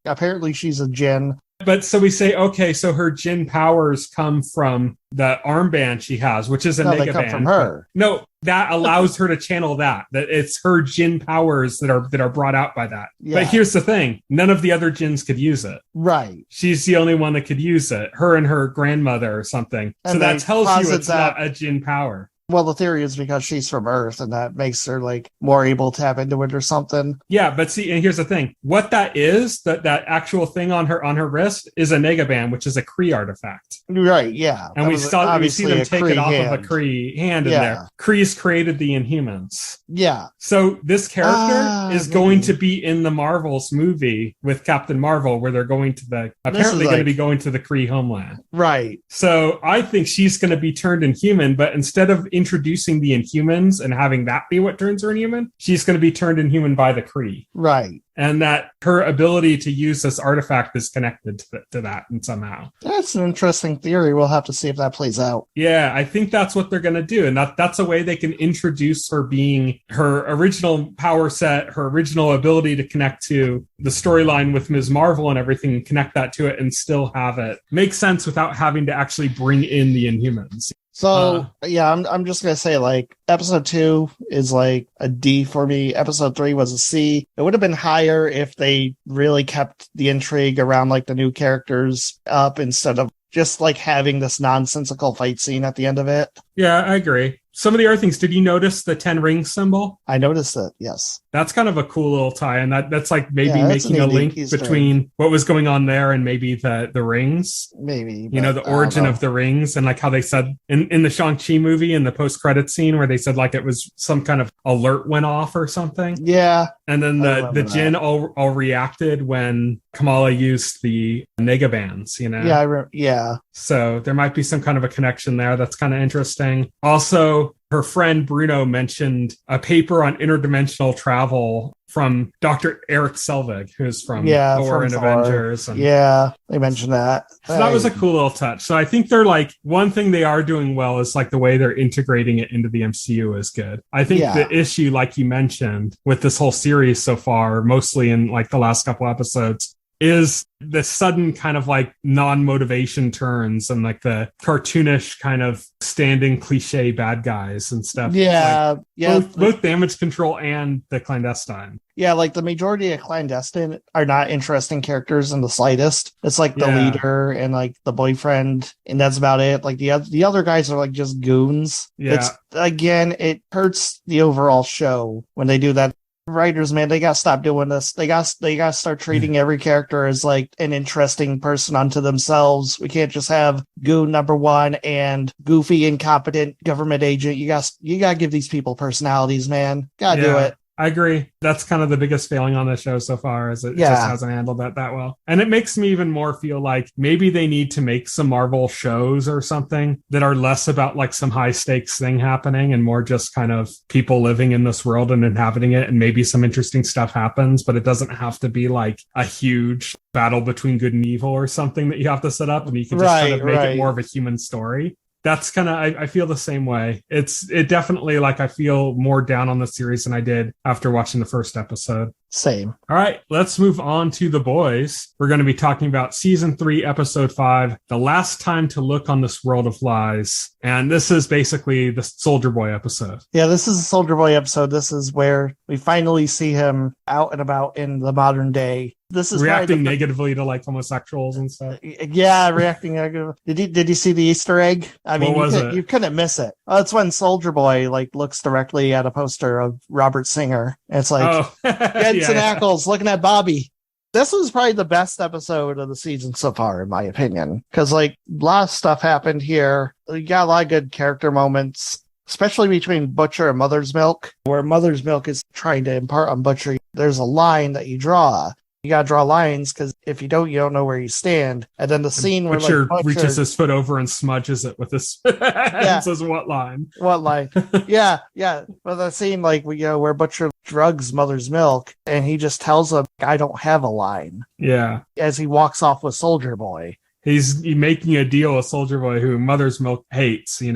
she's a Jinn. But so we say, okay, so her Jinn powers come from the armband she has, which is a Negaband. They come from her. No, that allows her to channel that it's her Jinn powers that are brought out by that. Yeah. But here's the thing. None of the other Jinns could use it. Right. She's the only one that could use it. Her and her grandmother or something. And so that tells you it's not a Jinn power. Well, the theory is because she's from Earth and that makes her like more able to tap into it or something. Yeah, but see, and here's the thing. What that is, that actual thing on her wrist is a Negaband, which is a Kree artifact. Right, yeah. And we see them take it off of a Kree hand in there. Kree's created the Inhumans. Yeah. So this character is going to be in the Marvels movie with Captain Marvel, where they're going to apparently going to be going to the Kree homeland. Right. So I think she's going to be turned Inhuman, but instead of introducing the Inhumans and having that be what turns her Inhuman, she's going to be turned Inhuman by the Kree. Right. And that her ability to use this artifact is connected to that and somehow. That's an interesting theory. We'll have to see if that plays out. Yeah, I think that's what they're going to do. And that's a way they can introduce her being her original power set, her original ability to connect to the storyline with Ms. Marvel and everything, and connect that to it and still have it make sense without having to actually bring in the Inhumans. So, I'm just going to say, like, episode 2 is like a D for me. Episode 3 was a C. It would have been higher if they really kept the intrigue around, like, the new characters up instead of just, like, having this nonsensical fight scene at the end of it. Yeah, I agree. Some of the other things, did you notice the 10 rings symbol? I noticed it, yes. That's kind of a cool little tie, and that's like maybe making a link between what was going on there and maybe the rings. Maybe. You know, the origin of the rings, and like how they said in the Shang-Chi movie, in the post-credit scene, where they said like it was some kind of alert went off or something. Yeah. And then the Jinn all reacted when Kamala used the Negabands, you know? Yeah, yeah. So there might be some kind of a connection there. That's kind of interesting. Also, her friend Bruno mentioned a paper on interdimensional travel from Dr. Eric Selvig, who's from Thor and Avengers. And they mentioned that. So that was a cool little touch. So I think they're like, one thing they are doing well is like the way they're integrating it into the MCU is good. I think the issue, like you mentioned, with this whole series so far, mostly in like the last couple episodes, is the sudden kind of like non-motivation turns and like the cartoonish kind of standing cliche bad guys and stuff. Yeah. Like both Damage Control and the Clandestine. Yeah, like the majority of Clandestine are not interesting characters in the slightest. It's like the leader and like the boyfriend, and that's about it. Like the other guys are like just goons. Yeah. It hurts the overall show when they do that. Writers, man, they gotta stop doing this. They gotta start treating every character as like an interesting person unto themselves. We can't just have goon number 1 and goofy, incompetent government agent. You gotta give these people personalities, man. Gotta do it. I agree. That's kind of the biggest failing on the show so far, is it just hasn't handled that well. And it makes me even more feel like maybe they need to make some Marvel shows or something that are less about like some high stakes thing happening and more just kind of people living in this world and inhabiting it, and maybe some interesting stuff happens, but it doesn't have to be like a huge battle between good and evil or something that you have to set up, and you can just kind of make it more of a human story. That's kind of, I feel the same way. It definitely, like, I feel more down on the series than I did after watching the first episode. Same. All right, let's move on to The Boys. We're going to be talking about season 3, episode 5, The Last Time to Look on This World of Lies. And this is basically the Soldier Boy episode. Yeah, this is a Soldier Boy episode. This is where we finally see him out and about in the modern day. This is reacting negatively to like homosexuals and stuff. Yeah, reacting negatively. Did you see the Easter egg? I mean, you couldn't miss it. Oh, it's when Soldier Boy like looks directly at a poster of Robert Singer. And it's like Jensen Ackles looking at Bobby. This was probably the best episode of the season so far, in my opinion, because like a lot of stuff happened here. You got a lot of good character moments, especially between Butcher and Mother's Milk, where Mother's Milk is trying to impart on Butcher. There's a line that you draw. You gotta draw lines, because if you don't know where you stand. And then the scene where Butcher reaches his foot over and smudges it with his and says, "What line? What line?" yeah. But the scene like where Butcher drugs Mother's Milk, and he just tells him, "I don't have a line." Yeah. As he walks off with Soldier Boy. He's making a deal with Soldier Boy, who Mother's Milk hates, and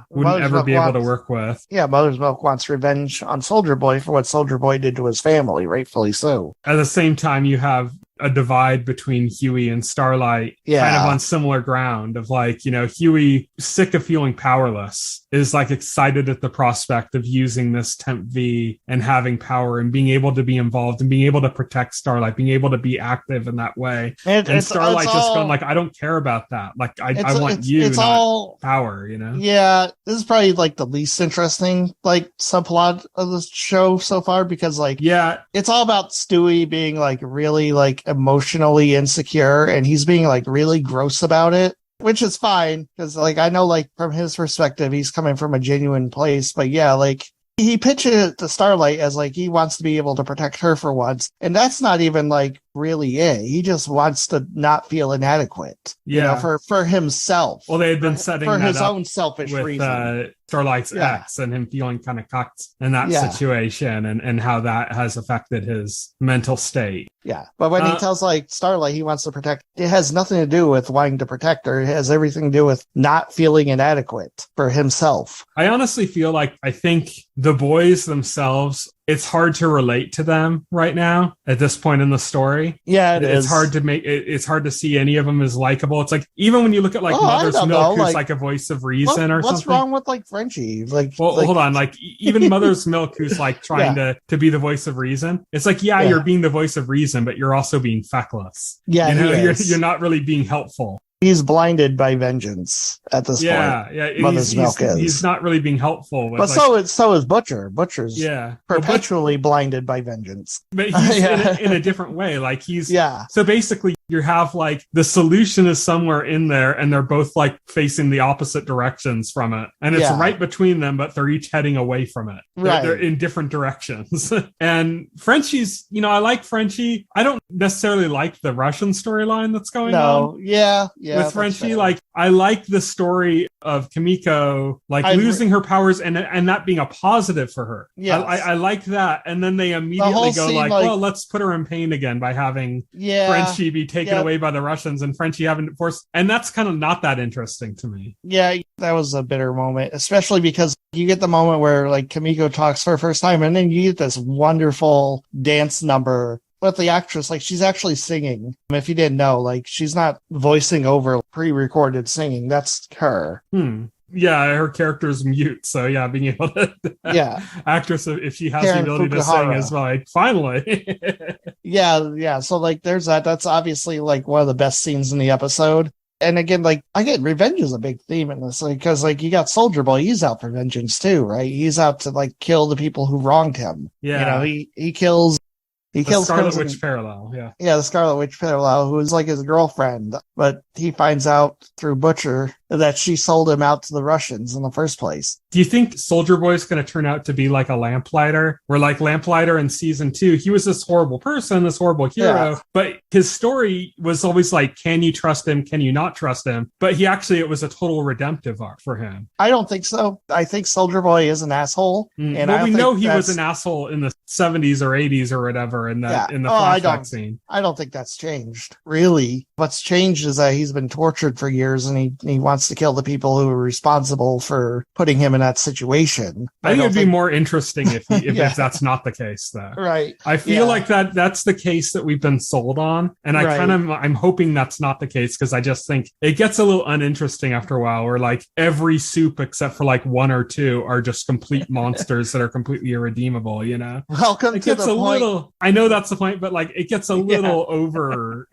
wouldn't ever be able to work with. Yeah, Mother's Milk wants revenge on Soldier Boy for what Soldier Boy did to his family, rightfully so. At the same time, you have a divide between Huey and Starlight, kind of on similar ground of like, Huey, sick of feeling powerless, is like excited at the prospect of using this Temp V and having power and being able to be involved and being able to protect Starlight, being able to be active in that way. And Starlight just going like, I don't care about that. Like, I want you, not all power, Yeah, this is probably like the least interesting like subplot of the show so far, because like, it's all about Stewie being like really like emotionally insecure, and he's being like really gross about it, which is fine, because like I know like from his perspective he's coming from a genuine place, but like he pitched it to Starlight as like he wants to be able to protect her for once, and that's not even like really it. He just wants to not feel inadequate, for himself. Well, they had been setting for that his up own selfish with, reason. Starlight's ex and him feeling kind of cocked in that situation, and how that has affected his mental state. Yeah, but when he tells like Starlight he wants to protect, it has nothing to do with wanting to protect her. It has everything to do with not feeling inadequate for himself. I honestly feel like I think the boys themselves, it's hard to relate to them right now at this point in the story. Yeah, it's hard to make it's hard to see any of them as likable. It's like, even when you look at like Mother's Milk, who's like a voice of reason or something. What's wrong with like Frenchie? Hold on. Like even Mother's Milk, who's like trying to be the voice of reason. It's like, you're being the voice of reason, but you're also being feckless. Yeah, you're not really being helpful. He's blinded by vengeance at this point. Yeah. Mother's Milk is. He's not really being helpful. But like, so is Butcher. Butcher's perpetually blinded by vengeance. But he's in a different way. Like he's so basically you have like the solution is somewhere in there, and they're both like facing the opposite directions from it, and it's right between them, but they're each heading away from it. They're in different directions. And Frenchie's, I like Frenchie. I don't necessarily like the Russian storyline that's going on. With Frenchie, like I like the story of Kimiko losing her powers and that being a positive for her. Yeah, I like that. And then they immediately go like, well, let's put her in pain again by having Frenchie be taken away by the Russians and Frenchie having to force. And that's kind of not that interesting to me. Yeah, that was a bitter moment, especially because you get the moment where like Kimiko talks for the first time, and then you get this wonderful dance number with the actress. Like she's actually singing. If you didn't know, like she's not voicing over pre-recorded singing. That's her. Yeah, her character's mute, so being able to actress, if she has the ability to sing, is like finally. So like there's that's obviously like one of the best scenes in the episode. And again, revenge is a big theme in this, because you got Soldier Boy, he's out for vengeance too, right? He's out to like kill the people who wronged him. He kills Scarlet Witch Parallel, the Scarlet Witch Parallel, who's like his girlfriend, but he finds out through Butcher that she sold him out to the Russians in the first place. Do you think Soldier Boy is going to turn out to be like a Lamplighter? Where like Lamplighter in season 2, he was this horrible person, this horrible hero, but his story was always like, can you trust him? Can you not trust him? But it was a total redemptive arc for him. I don't think so. I think Soldier Boy is an asshole. And we know he was an asshole in the 70s or 80s or whatever in the flashback scene. I don't think that's changed, really. What's changed is that he's been tortured for years and he wants to kill the people who are responsible for putting him in that situation. I think it'd be more interesting if that's not the case, though. Right. I feel like that's the case that we've been sold on, and I'm hoping that's not the case, because I just think it gets a little uninteresting after a while, where like every soup except for like one or two are just complete monsters that are completely irredeemable. Welcome to the point. I know that's the point, but like it gets a little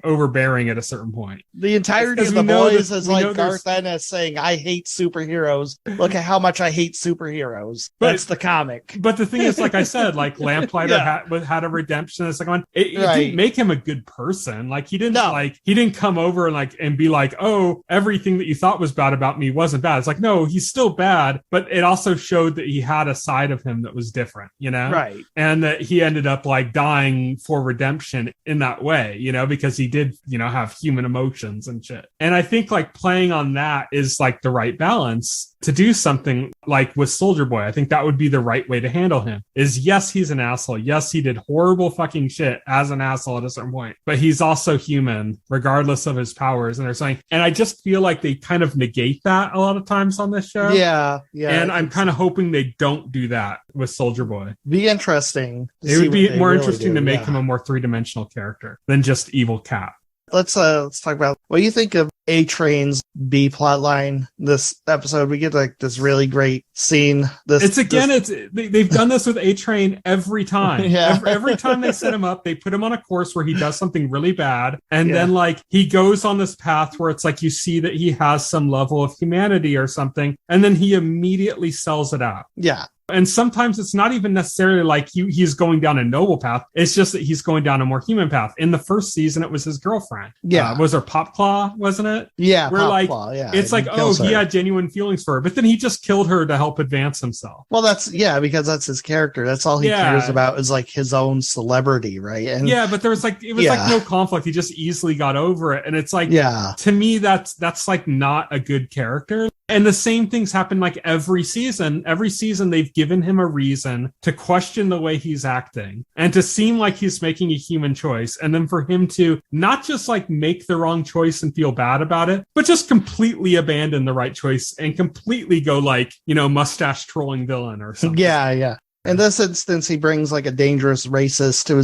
overbearing at a certain point. The entirety of The Boys is like Garth Ennis saying, "I hate superheroes. Look at how much I hate superheroes." That's the comic. But the thing is, like I said, like Lamplighter had a redemption. It's like it didn't make him a good person. Like he didn't come over and be like, oh, everything that you thought was bad about me wasn't bad. It's like, no, he's still bad, but it also showed that he had a side of him that was different, Right. And that he ended up like dying for redemption in that way, because he did, have human emotions and shit. And I think like playing on that is like the right balance to do something like with Soldier Boy. I think that would be the right way to handle him. Is yes, he's an asshole. Yes, he did horrible fucking shit as an asshole at a certain point, but he's also human regardless of his powers. And I just feel like they kind of negate that a lot of times on this show. Yeah. And I'm kind of hoping they don't do that with Soldier Boy. Be interesting. It would be more interesting to make him a more three-dimensional character than just evil Cap. Let's talk about what do you think of A-Train's B plot line this episode. We get like this really great scene. They've done this with A-Train every time. Every time they set him up, they put him on a course where he does something really bad, and then like he goes on this path where it's like you see that he has some level of humanity or something, and then he immediately sells it out. Yeah. And sometimes it's not even necessarily like he's going down a noble path. It's just that he's going down a more human path. In the first season, it was his girlfriend. Yeah. Was her Popclaw, wasn't it? Yeah. Where Popclaw, it's like, he had genuine feelings for her, but then he just killed her to help advance himself. Well, because that's his character. That's all he cares about is like his own celebrity, right? And but there was like, it was like no conflict. He just easily got over it. And it's like, to me, that's like not a good character. And the same things happen like every season. Every season, they've given him a reason to question the way he's acting and to seem like he's making a human choice. And then for him to not just like make the wrong choice and feel bad about it, but just completely abandon the right choice and completely go like, mustache trolling villain or something. Yeah. In this instance, he brings like a dangerous racist to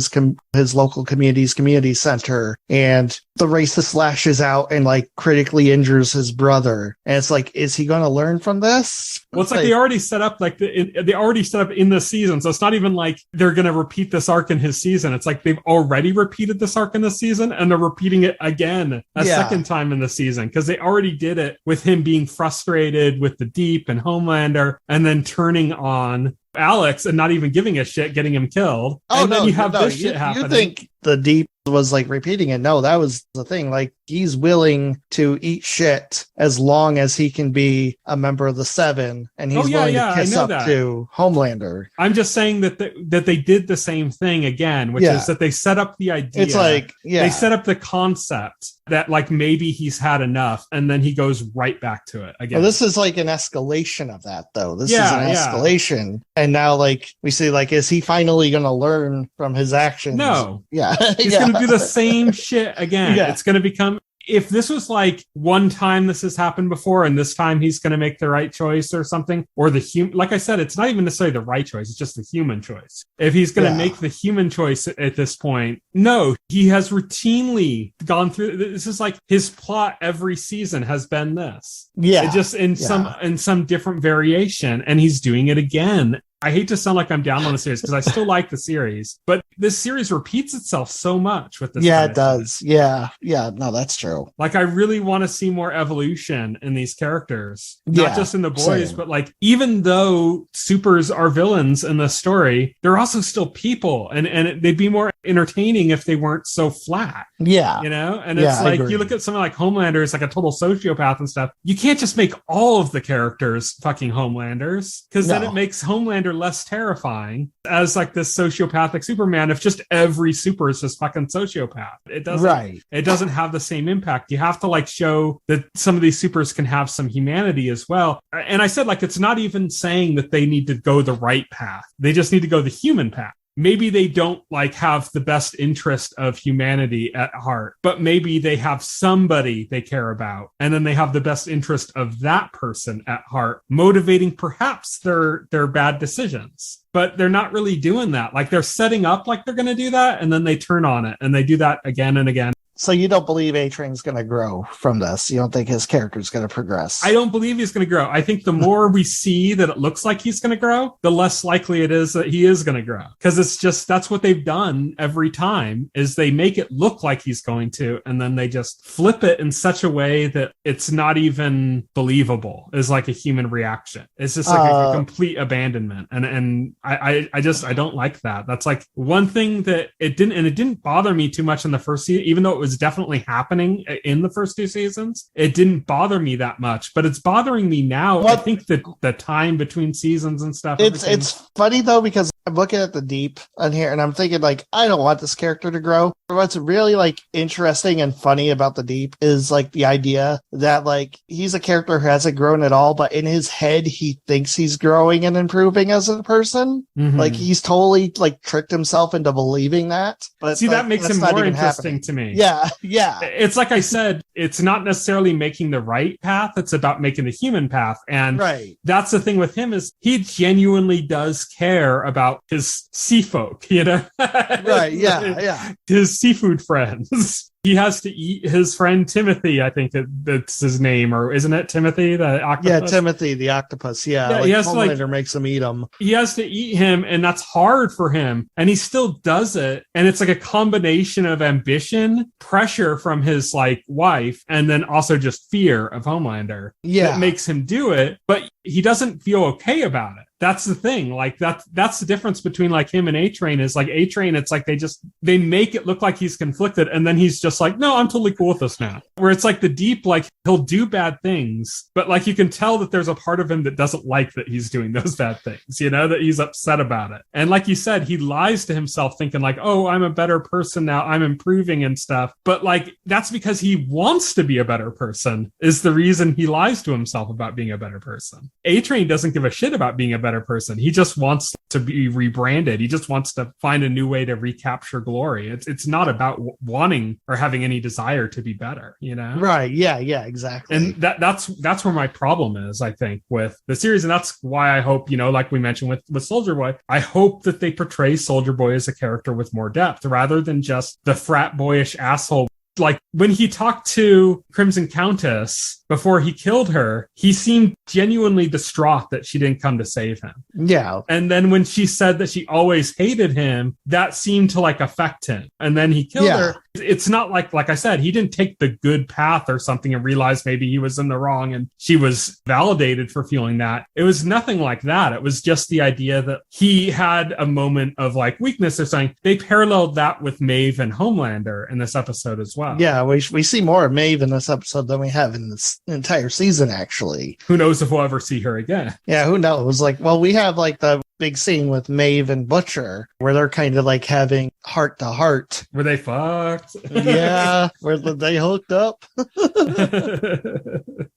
his local community center, and the racist lashes out and like critically injures his brother. And it's like, is he going to learn from this? Well, it's like they already set up in the season, so it's not even like they're going to repeat this arc in his season. It's like they've already repeated this arc in the season, and they're repeating it again a second time in the season because they already did it with him being frustrated with the Deep and Homelander, and then turning on Alex and not even giving a shit, getting him killed. Then you have this shit happening. You think the Deep was like repeating it? No, that was the thing. Like, he's willing to eat shit as long as he can be a member of the Seven, and he's willing to kiss up to Homelander. I'm just saying that they did the same thing again, which is that they set up the idea. It's like, they set up the concept that like maybe he's had enough, and then he goes right back to it again. Well, this is like an escalation of that, though. This is an escalation, and now like we see, like, is he finally going to learn from his actions? No. Yeah, he's going to do the same shit again. Yeah. It's going to become. If this was like one time this has happened before and this time he's going to make the right choice or something, or like I said, it's not even necessarily the right choice. It's just the human choice. If he's going to make the human choice at this point, no, he has routinely gone through. This is like his plot every season has been this. Yeah. It just in some different variation, and he's doing it again. I hate to sound like I'm down on the series because I still like the series, but this series repeats itself so much with this. Yeah, it does. Yeah. Yeah. No, that's true. Like, I really want to see more evolution in these characters, not just in the boys, but like, even though supers are villains in the story, they're also still people, and they'd be more entertaining if they weren't so flat. Yeah. You know? And it's like, you look at someone like Homelander, is like a total sociopath and stuff. You can't just make all of the characters fucking Homelanders, because then it makes Homelander less terrifying as like this sociopathic Superman if just every super is just fucking sociopath. It doesn't have the same impact. You have to like show that some of these supers can have some humanity as well. And I said, like, it's not even saying that they need to go the right path. They just need to go the human path. Maybe they don't like have the best interest of humanity at heart, but maybe they have somebody they care about, and then they have the best interest of that person at heart, motivating perhaps their bad decisions. But they're not really doing that. Like, they're setting up like they're going to do that, and then they turn on it, and they do that again and again. So you don't believe A-Train's going to grow from this? You don't think his character's going to progress? I don't believe he's going to grow. I think the more we see that it looks like he's going to grow, the less likely it is that he is going to grow. Because it's just, that's what they've done every time, is they make it look like he's going to, and then they just flip it in such a way that it's not even believable as like a human reaction. It's just like a complete abandonment. And I don't like that. That's like one thing that it didn't bother me too much in the first season, even though it was definitely happening in the first two seasons. It didn't bother me that much, but it's bothering me now. I think that the time between seasons and stuff. It's funny though, because I'm looking at the deep on here and I'm thinking, like, I don't want this character to grow. What's really like interesting and funny about the deep is like the idea that like he's a character who hasn't grown at all, but in his head he thinks he's growing and improving as a person. Mm-hmm. Like, he's totally like tricked himself into believing that. But see, that makes him more interesting to me. Yeah. It's like I said, it's not necessarily making the right path. It's about making the human path. And that's the thing with him, is he genuinely does care about his sea folk, you know? Right. Yeah. His seafood friends. He has to eat his friend Timothy, I think that's his name, or isn't it Timothy, the octopus? Yeah, Timothy, the octopus. Yeah, like, he has Homelander makes him eat him. He has to eat him, and that's hard for him. And he still does it. And it's like a combination of ambition, pressure from his like wife, and then also just fear of Homelander. Yeah, that makes him do it. But he doesn't feel okay about it. That's the thing. Like, that's the difference between like him and A-Train, is like A-Train, it's like they make it look like he's conflicted, and then he's just like, no, I'm totally cool with this now. Where it's like the deep, like, he'll do bad things, but like you can tell that there's a part of him that doesn't like that he's doing those bad things, you know, that he's upset about it. And like you said, he lies to himself thinking like, oh, I'm a better person now, I'm improving and stuff. But like, that's because he wants to be a better person, is the reason he lies to himself about being a better person. A-Train doesn't give a shit about being a better person. He just wants to be rebranded. He just wants to find a new way to recapture glory. It's not about wanting or having any desire to be better, you know? Right. Yeah, exactly. And that's where my problem is, I think, with the series. And that's why I hope, you know, like we mentioned with Soldier Boy, I hope that they portray Soldier Boy as a character with more depth, rather than just the frat boyish asshole. Like, when he talked to Crimson Countess before he killed her, he seemed genuinely distraught that she didn't come to save him. Yeah. And then when she said that she always hated him, that seemed to like affect him. And then he killed her. It's not like I said, he didn't take the good path or something and realize maybe he was in the wrong and she was validated for feeling that. It was nothing like that. It was just the idea that he had a moment of like weakness or something. They paralleled that with Maeve and Homelander in this episode as well. Yeah, we see more of Maeve in this episode than we have in this entire season, actually. Who knows if we'll ever see her again? Yeah, who knows? Like, well, we have like the big scene with Maeve and Butcher where they're kind of like having heart to heart. Were they fucked? Yeah, where they hooked up.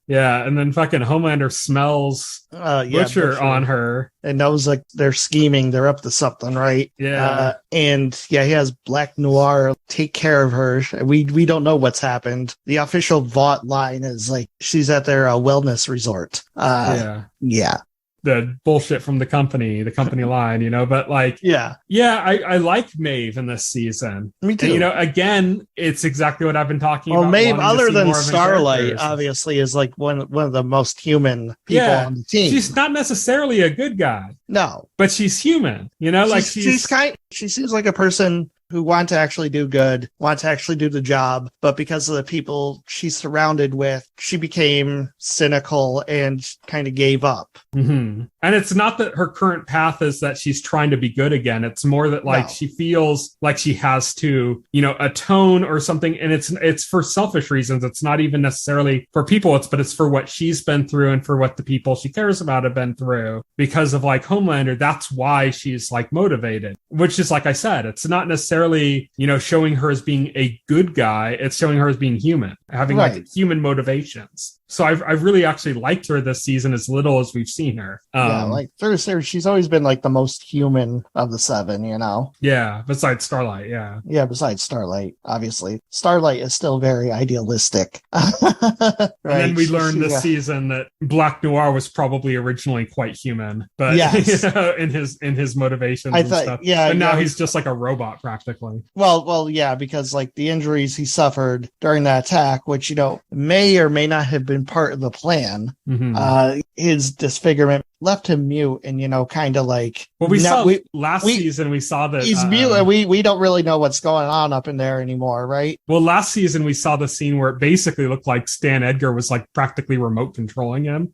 Yeah, and then fucking Homelander smells Butcher on her. And knows like they're scheming, they're up to something, right? Yeah. And he has Black Noir take care of her. We don't know what's happened. The official Vought line is like she's at their wellness resort. Yeah. the bullshit from the company line, but like, yeah, I like Maeve in this season. Me too. And, again, it's exactly what I've been talking about. Maeve, other than Starlight, obviously is like one of the most human people on the team. She's not necessarily a good guy. No. But she's human, she seems like a person who want to actually do good, want to actually do the job, but because of the people she's surrounded with, she became cynical and kind of gave up. Mm-hmm. And it's not that her current path is that she's trying to be good again. It's more that she feels like she has to, atone or something. And it's for selfish reasons. It's not even necessarily for people. But it's for what she's been through and for what the people she cares about have been through because of like Homelander. That's why she's like motivated, which is, like I said, it's not necessarily, showing her as being a good guy. It's showing her as being human, having like human motivations. So I've really actually liked her this season as little as we've seen her. Through the series, she's always been like the most human of the seven, Yeah, besides Starlight, yeah. Yeah, besides Starlight, obviously. Starlight is still very idealistic. Right? And then we learned this season that Black Noir was probably originally quite human, but in his motivations and stuff. Yeah, and now he's just like a robot practically. Well, yeah, because like the injuries he suffered during that attack, which may or may not have been part of the plan. Mm-hmm. His disfigurement left him mute and kind of like season we saw that he's mute and we don't really know what's going on up in there anymore, right? Well, last season we saw the scene where it basically looked like Stan Edgar was like practically remote controlling him.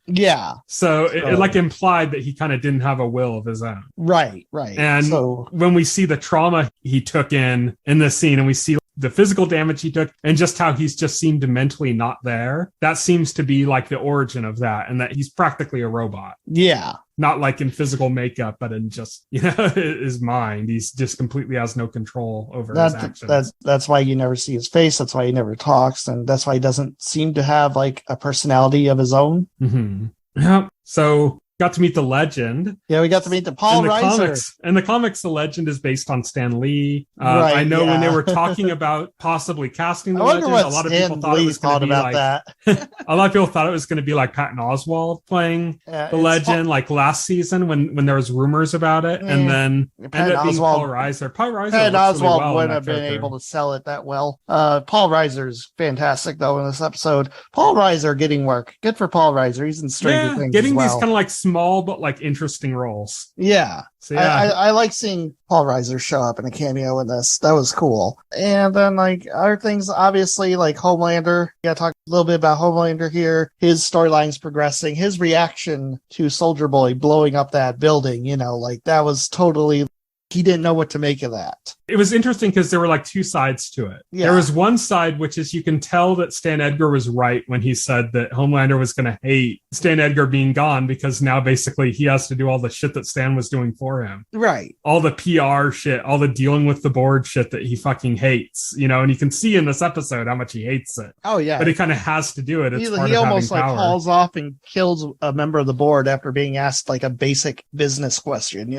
So it like implied that he kind of didn't have a will of his own. Right. And when we see the trauma he took in this scene and we see the physical damage he took and just how he's just seemed mentally not there, that seems to be like the origin of that, and that he's practically a robot. Yeah. Not like in physical makeup, but in just, his mind. He's just completely has no control over his actions. That's why you never see his face. That's why he never talks. And that's why he doesn't seem to have like a personality of his own. Mm-hmm. Yeah. So got to meet the legend. Yeah, we got to meet the Paul Reiser. In the comics, the legend is based on Stan Lee. I know when they were talking about possibly casting the legend, a lot of people thought it was going to be like that. A lot of people thought it was going to be like Patton Oswalt playing the legend, like last season when there was rumors about it, and then ended up being Paul Reiser. Patton Oswalt wouldn't have been able to sell it that well. Paul Reiser's fantastic though in this episode. Paul Reiser getting work. Good for Paul Reiser. He's in Stranger Things. Getting these kind of like small but like interesting roles. Yeah. So, yeah. I like seeing Paul Reiser show up in a cameo in this. That was cool. And then like other things, obviously like Homelander. Yeah, talk a little bit about Homelander here. His storyline's progressing. His reaction to Soldier Boy blowing up that building, like that was totally, he didn't know what to make of that. It was interesting because there were like two sides to it. Yeah. There was one side, which is you can tell that Stan Edgar was right when he said that Homelander was going to hate Stan Edgar being gone because now basically he has to do all the shit that Stan was doing for him. Right. All the PR shit, all the dealing with the board shit that he fucking hates, and you can see in this episode how much he hates it. Oh, yeah. But he kind of has to do it. It's he almost like hauls off and kills a member of the board after being asked like a basic business question,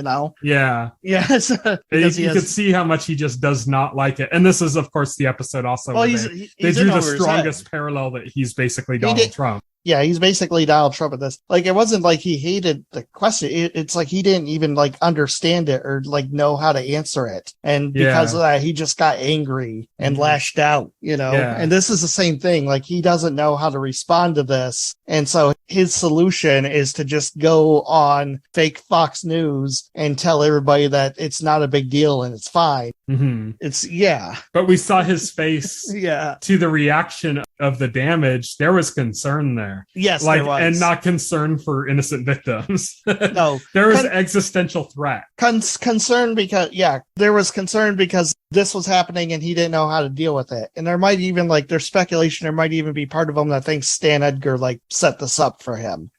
Yeah. Yes. You could see how much he just does not like it. And this is, of course, the episode also where they drew the strongest parallel that he's basically Donald Trump. Yeah, he's basically Donald Trump at this. Like, it wasn't like he hated the question. It's like he didn't even like understand it or like know how to answer it. And because of that, he just got angry and lashed out, And this is the same thing. Like, he doesn't know how to respond to this. And so his solution is to just go on fake Fox News and tell everybody that it's not a big deal and it's fine. Mm-hmm. But we saw his face to the reaction of the damage. There was concern there. Yes, there was. And not concern for innocent victims. No. There was existential threat. Concern because, there was concern because this was happening and he didn't know how to deal with it. And there might even, there's speculation, there might even be part of him that thinks Stan Edgar, set this up for him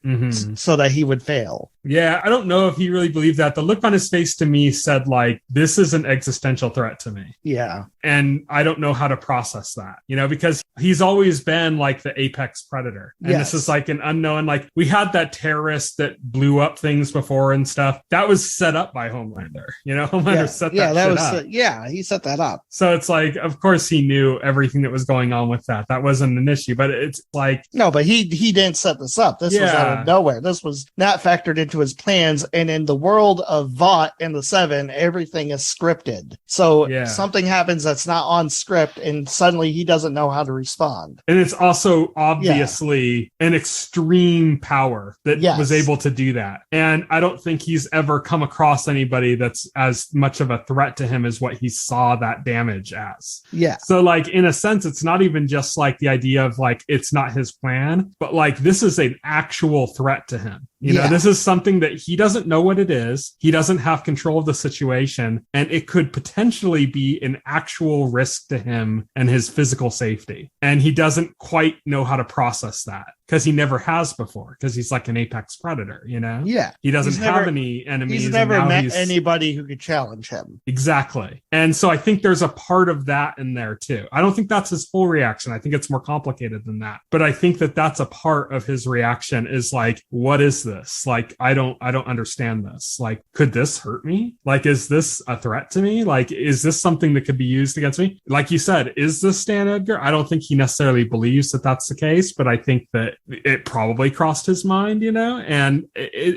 so that he would fail. Yeah, I don't know if he really believed that. The look on his face to me said, this is an existential threat to me. Yeah. And I don't know how to process that, because he's always been the apex predator. And this is an unknown, we had that terrorist that blew up things before and stuff. That was set up by Homelander. Homelander set that up. He set that up. So it's of course he knew everything that was going on with that. That wasn't an issue, but it's no, but he didn't set this up. This was out of nowhere. This was not factored into to his plans. And in the world of Vought and the Seven, everything is scripted. So something happens that's not on script, and suddenly he doesn't know how to respond. And it's also obviously an extreme power that was able to do that. And I don't think he's ever come across anybody that's as much of a threat to him as what he saw that damage as. Yeah. So like, in a sense, it's not even just like the idea of like, it's not his plan, but like, this is an actual threat to him. You know, this is something that he doesn't know what it is. He doesn't have control of the situation, and it could potentially be an actual risk to him and his physical safety. And he doesn't quite know how to process that because he never has before, because he's like an apex predator, you know? Yeah. He doesn't have any enemies. He's never met anybody who could challenge him. Exactly. And so I think there's a part of that in there too. I don't think that's his full reaction. I think it's more complicated than that. But I think that that's a part of his reaction is like, what is this? Like, I don't understand this. Like, could this hurt me? Like, is this a threat to me? Like, is this something that could be used against me? Like you said, is this Stan Edgar? I don't think he necessarily believes that that's the case, but I think that it probably crossed his mind, you know? And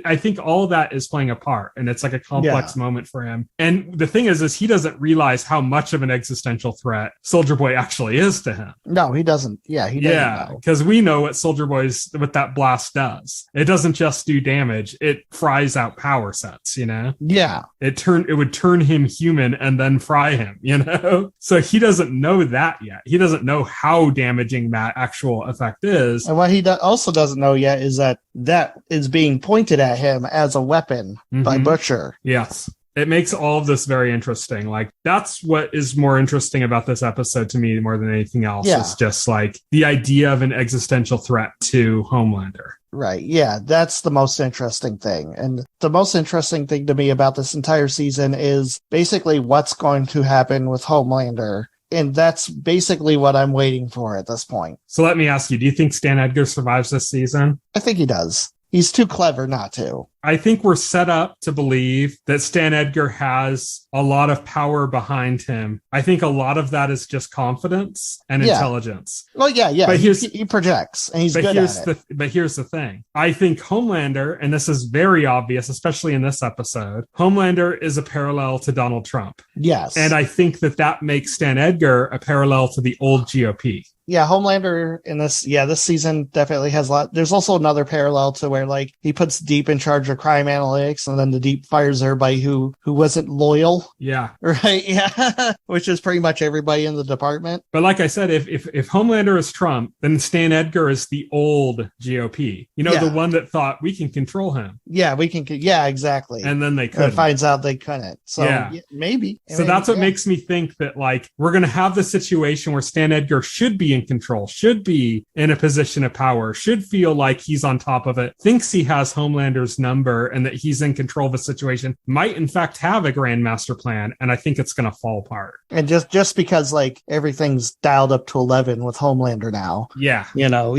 I think all that is playing a part, and it's like a complex moment for him. And the thing is he doesn't realize how much of an existential threat Soldier Boy actually is to him. No, he doesn't. Yeah, he doesn't know. Because we know what Soldier Boy's, what that blast does. It doesn't just do damage, it fries out power sets, you know? Yeah. It would turn him human and then fry him, you know? So he doesn't know that yet. He doesn't know how damaging that actual effect is. And what he also doesn't know yet is that is being pointed at him as a weapon by Butcher. Yes. It makes all of this very interesting. Like, that's what is more interesting about this episode to me more than anything else. Yeah. It's just like the idea of an existential threat to Homelander. Right. Yeah, that's the most interesting thing. And the most interesting thing to me about this entire season is basically what's going to happen with Homelander. And that's basically what I'm waiting for at this point. So let me ask you, do you think Stan Edgar survives this season? I think he does. He's too clever not to. I think we're set up to believe that Stan Edgar has a lot of power behind him. I think a lot of that is just confidence and intelligence. Well, yeah. But he projects, and he's good at it. But here's the thing. I think Homelander, and this is very obvious, especially in this episode, Homelander is a parallel to Donald Trump. Yes. And I think that makes Stan Edgar a parallel to the old GOP. Yeah, Homelander in this season definitely has a lot. There's also another parallel to where, like, he puts Deep in charge of crime analytics, and then the Deep fires everybody who wasn't loyal. Yeah. Right, yeah. Which is pretty much everybody in the department. But like I said, if Homelander is Trump, then Stan Edgar is the old GOP. You know, the one that thought we can control him. Yeah, we can. Yeah, exactly. And then they couldn't. And finds out they couldn't. So maybe. So that's what makes me think that, like, we're going to have the situation where Stan Edgar should be in control, should be in a position of power, should feel like he's on top of it, thinks he has Homelander's number and that he's in control of a situation, might in fact have a grand master plan, and I think it's going to fall apart. And just because, like, everything's dialed up to 11 with Homelander now. Yeah. You know,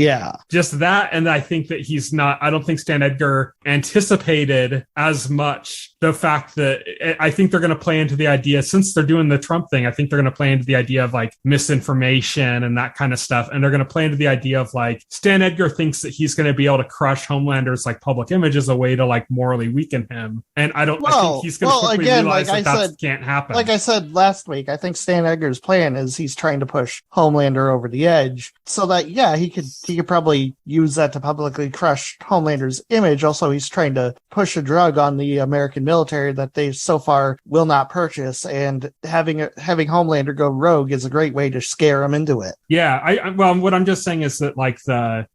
just that, and I think that I don't think Stan Edgar anticipated as much the fact that I think they're going to play into the idea, since they're doing the Trump thing, I think they're going to play into the idea of, like, misinformation and that kind of stuff. And they're going to play into the idea of, like, Stan Edgar thinks that he's going to be able to crush Homelander's, like, public image as a way to, like, morally weaken him. And I think he's going to quickly realize that can't happen. Like I said last week, I think Stan Edgar's plan is he's trying to push Homelander over the edge so that, he could probably use that to publicly crush Homelander's image. Also, he's trying to push a drug on the American military that they so far will not purchase. And having Homelander go rogue is a great way to scare him into it. Yeah, well, what I'm just saying is that, like,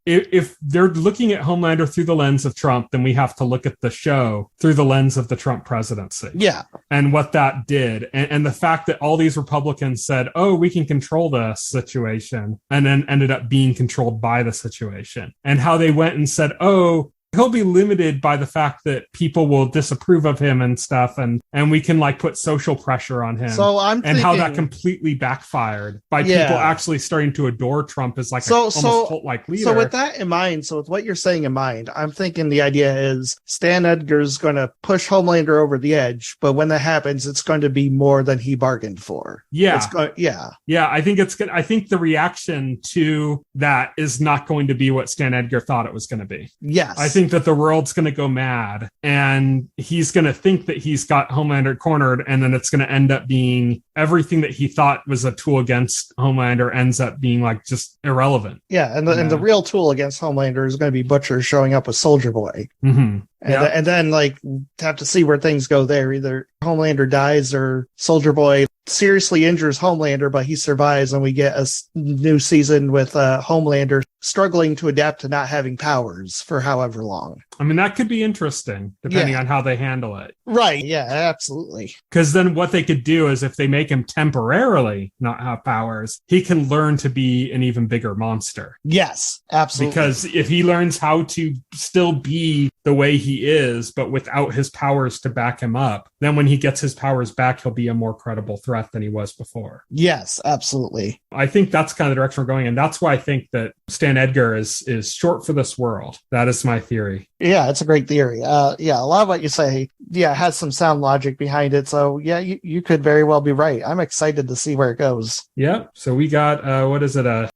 if they're looking at Homelander through the lens of Trump, then we have to look at the show through the lens of the Trump presidency. Yeah. And what that did. And the fact that all these Republicans said, oh, we can control the situation, and then ended up being controlled by the situation. And how they went and said, oh, he'll be limited by the fact that people will disapprove of him and stuff, and we can, like, put social pressure on him. So how that completely backfired by people actually starting to adore Trump as, like, almost cult-like leader. So with that in mind, with what you're saying in mind, I'm thinking the idea is Stan Edgar's going to push Homelander over the edge, but when that happens, it's going to be more than he bargained for. Yeah. I think it's good. I think the reaction to that is not going to be what Stan Edgar thought it was going to be. Yes. I think think that the world's going to go mad, and he's going to think that he's got Homelander cornered, and then it's going to end up being everything that he thought was a tool against Homelander ends up being like just irrelevant. Yeah, and the real tool against Homelander is going to be Butcher showing up with Soldier Boy. Mm-hmm. And then, like, have to see where things go there. Either Homelander dies or Soldier Boy seriously injures Homelander, but he survives, and we get a new season with Homelander struggling to adapt to not having powers for however long. I mean, that could be interesting, depending on how they handle it. Right, yeah, absolutely. Because then what they could do is if they make him temporarily not have powers, he can learn to be an even bigger monster. Yes, absolutely. Because if he learns how to still be the way he is, but without his powers to back him up, then when he gets his powers back, he'll be a more credible threat than he was before. Yes, absolutely. I think that's kind of the direction we're going, and that's why I think that Stan Edgar is short for this world. That is my theory. Yeah, it's a great theory. Yeah, a lot of what you say, has some sound logic behind it. So, yeah, you could very well be right. I'm excited to see where it goes. Yeah. So we got,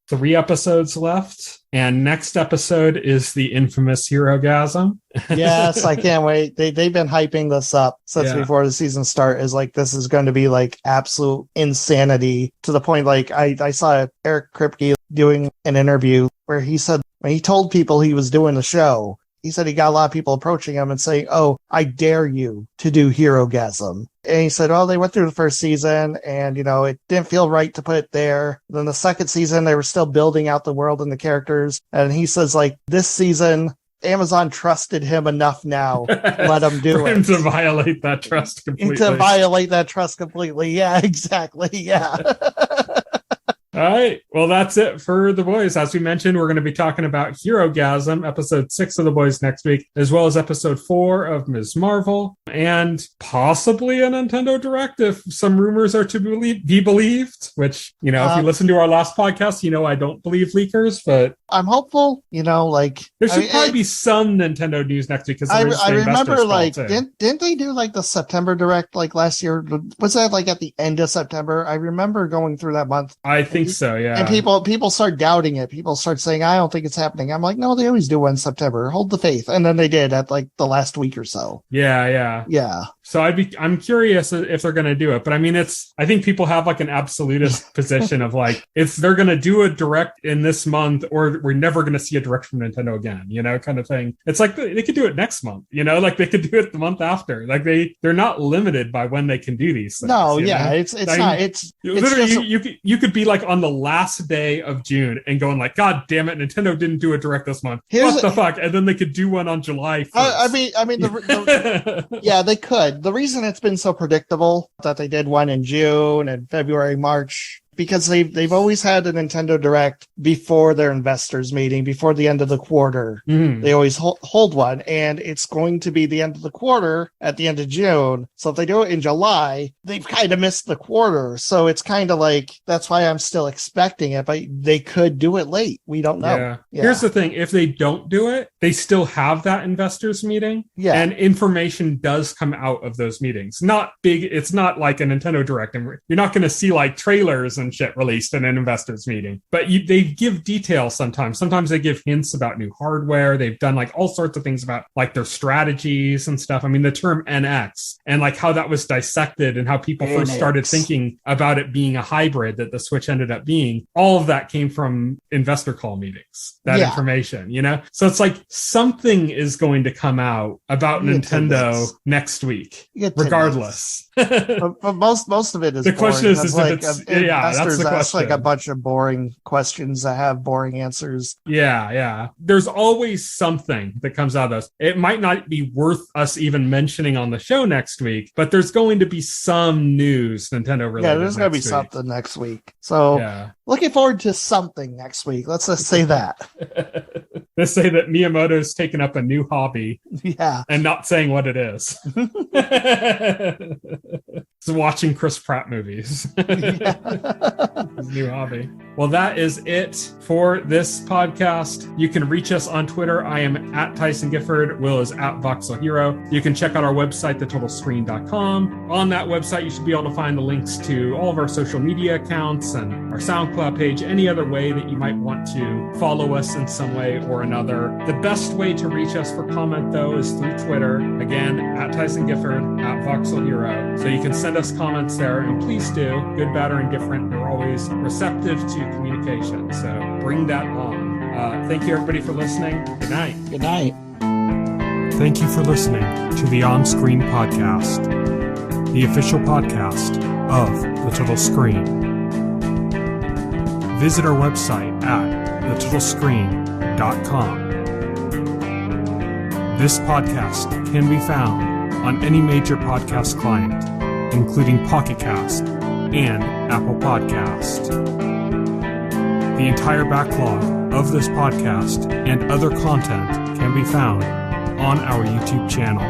3 episodes left. And next episode is the infamous Herogasm. Yes, I can't wait. They've been hyping this up since before the season start. Is like, this is going to be like absolute insanity, to the point like I saw Eric Kripke doing an interview where he said when he told people he was doing the show, he said he got a lot of people approaching him and saying, "Oh, I dare you to do Herogasm." And he said, "Oh, they went through the first season and, it didn't feel right to put it there. Then the second season, they were still building out the world and the characters." And he says, like, this season, Amazon trusted him enough now to let him do it. To violate that trust completely. Yeah, exactly. Yeah. All right. Well, that's it for The Boys. As we mentioned, we're going to be talking about Herogasm, episode 6 of The Boys next week, as well as episode 4 of Ms. Marvel, and possibly a Nintendo Direct if some rumors are to be believed, which, if you listen to our last podcast, I don't believe leakers, but I'm hopeful, there should probably be some Nintendo news next week. Because I remember, didn't they do like the September Direct like last year? Was that like at the end of September? I remember going through that month. I think so, yeah. And people start doubting it. People start saying, "I don't think it's happening." I'm like, no, they always do one in September. Hold the faith. And then they did at like the last week or so. Yeah. So I'm curious if they're going to do it. But I mean, I think people have like an absolutist position of like, if they're going to do a Direct in this month, or we're never going to see a Direct from Nintendo again, kind of thing. It's like they could do it next month, like they could do it the month after. Like they're not limited by when they can do these things. No, yeah, it's not. It's literally you could be like on the last day of June and going like, God damn it, Nintendo didn't do a Direct this month. What the fuck? And then they could do one on July 1st. I mean, yeah, they could. The reason it's been so predictable that they did one in June and February, March, because they've always had a Nintendo Direct before their investors meeting, before the end of the quarter. Mm-hmm. They always hold one, and it's going to be the end of the quarter at the end of June. So if they do it in July, they've kind of missed the quarter. So it's kind of like, that's why I'm still expecting it, but they could do it late. We don't know. Yeah. Here's the thing. If they don't do it, they still have that investors meeting. Yeah. And information does come out of those meetings. Not big. It's not like a Nintendo Direct. And you're not going to see like trailers and shit released in an investors meeting, but they give details sometimes. Sometimes they give hints about new hardware. They've done like all sorts of things about like their strategies and stuff. I mean, the term NX and like how that was dissected and how people first started thinking about it being a hybrid that the Switch ended up being. All of that came from investor call meetings, that information, So it's like something is going to come out about Nintendo next week, regardless. but most of it is the question boring. is if it's that's the question. Ask like a bunch of boring questions that have boring answers. Yeah. There's always something that comes out of those. It might not be worth us even mentioning on the show next week, but there's going to be some news Nintendo related. Yeah, there's going to be something next week. So looking forward to something next week. Let's just say that. Let's say that Miyamoto's taken up a new hobby. Yeah. And not saying what it is. It's watching Chris Pratt movies. His new hobby. Well, that is it for this podcast. You can reach us on Twitter. I am at Tyson Gifford. Will is at Voxel Hero. You can check out our website, thetotalscreen.com. On that website, you should be able to find the links to all of our social media accounts and our SoundCloud page, any other way that you might want to follow us in some way or another. The best way to reach us for comment, though, is through Twitter. Again, at Tyson Gifford, at Voxel Hero. So you can send us comments there, and please do. Good, bad, or indifferent. We're always receptive to communication. So bring that on. Thank you, everybody, for listening. Good night. Good night. Thank you for listening to the OnScreen podcast, the official podcast of The Total Screen. Visit our website at thetotalscreen.com. This podcast can be found on any major podcast client, including Pocket Cast and Apple Podcast. The entire backlog of this podcast and other content can be found on our YouTube channel.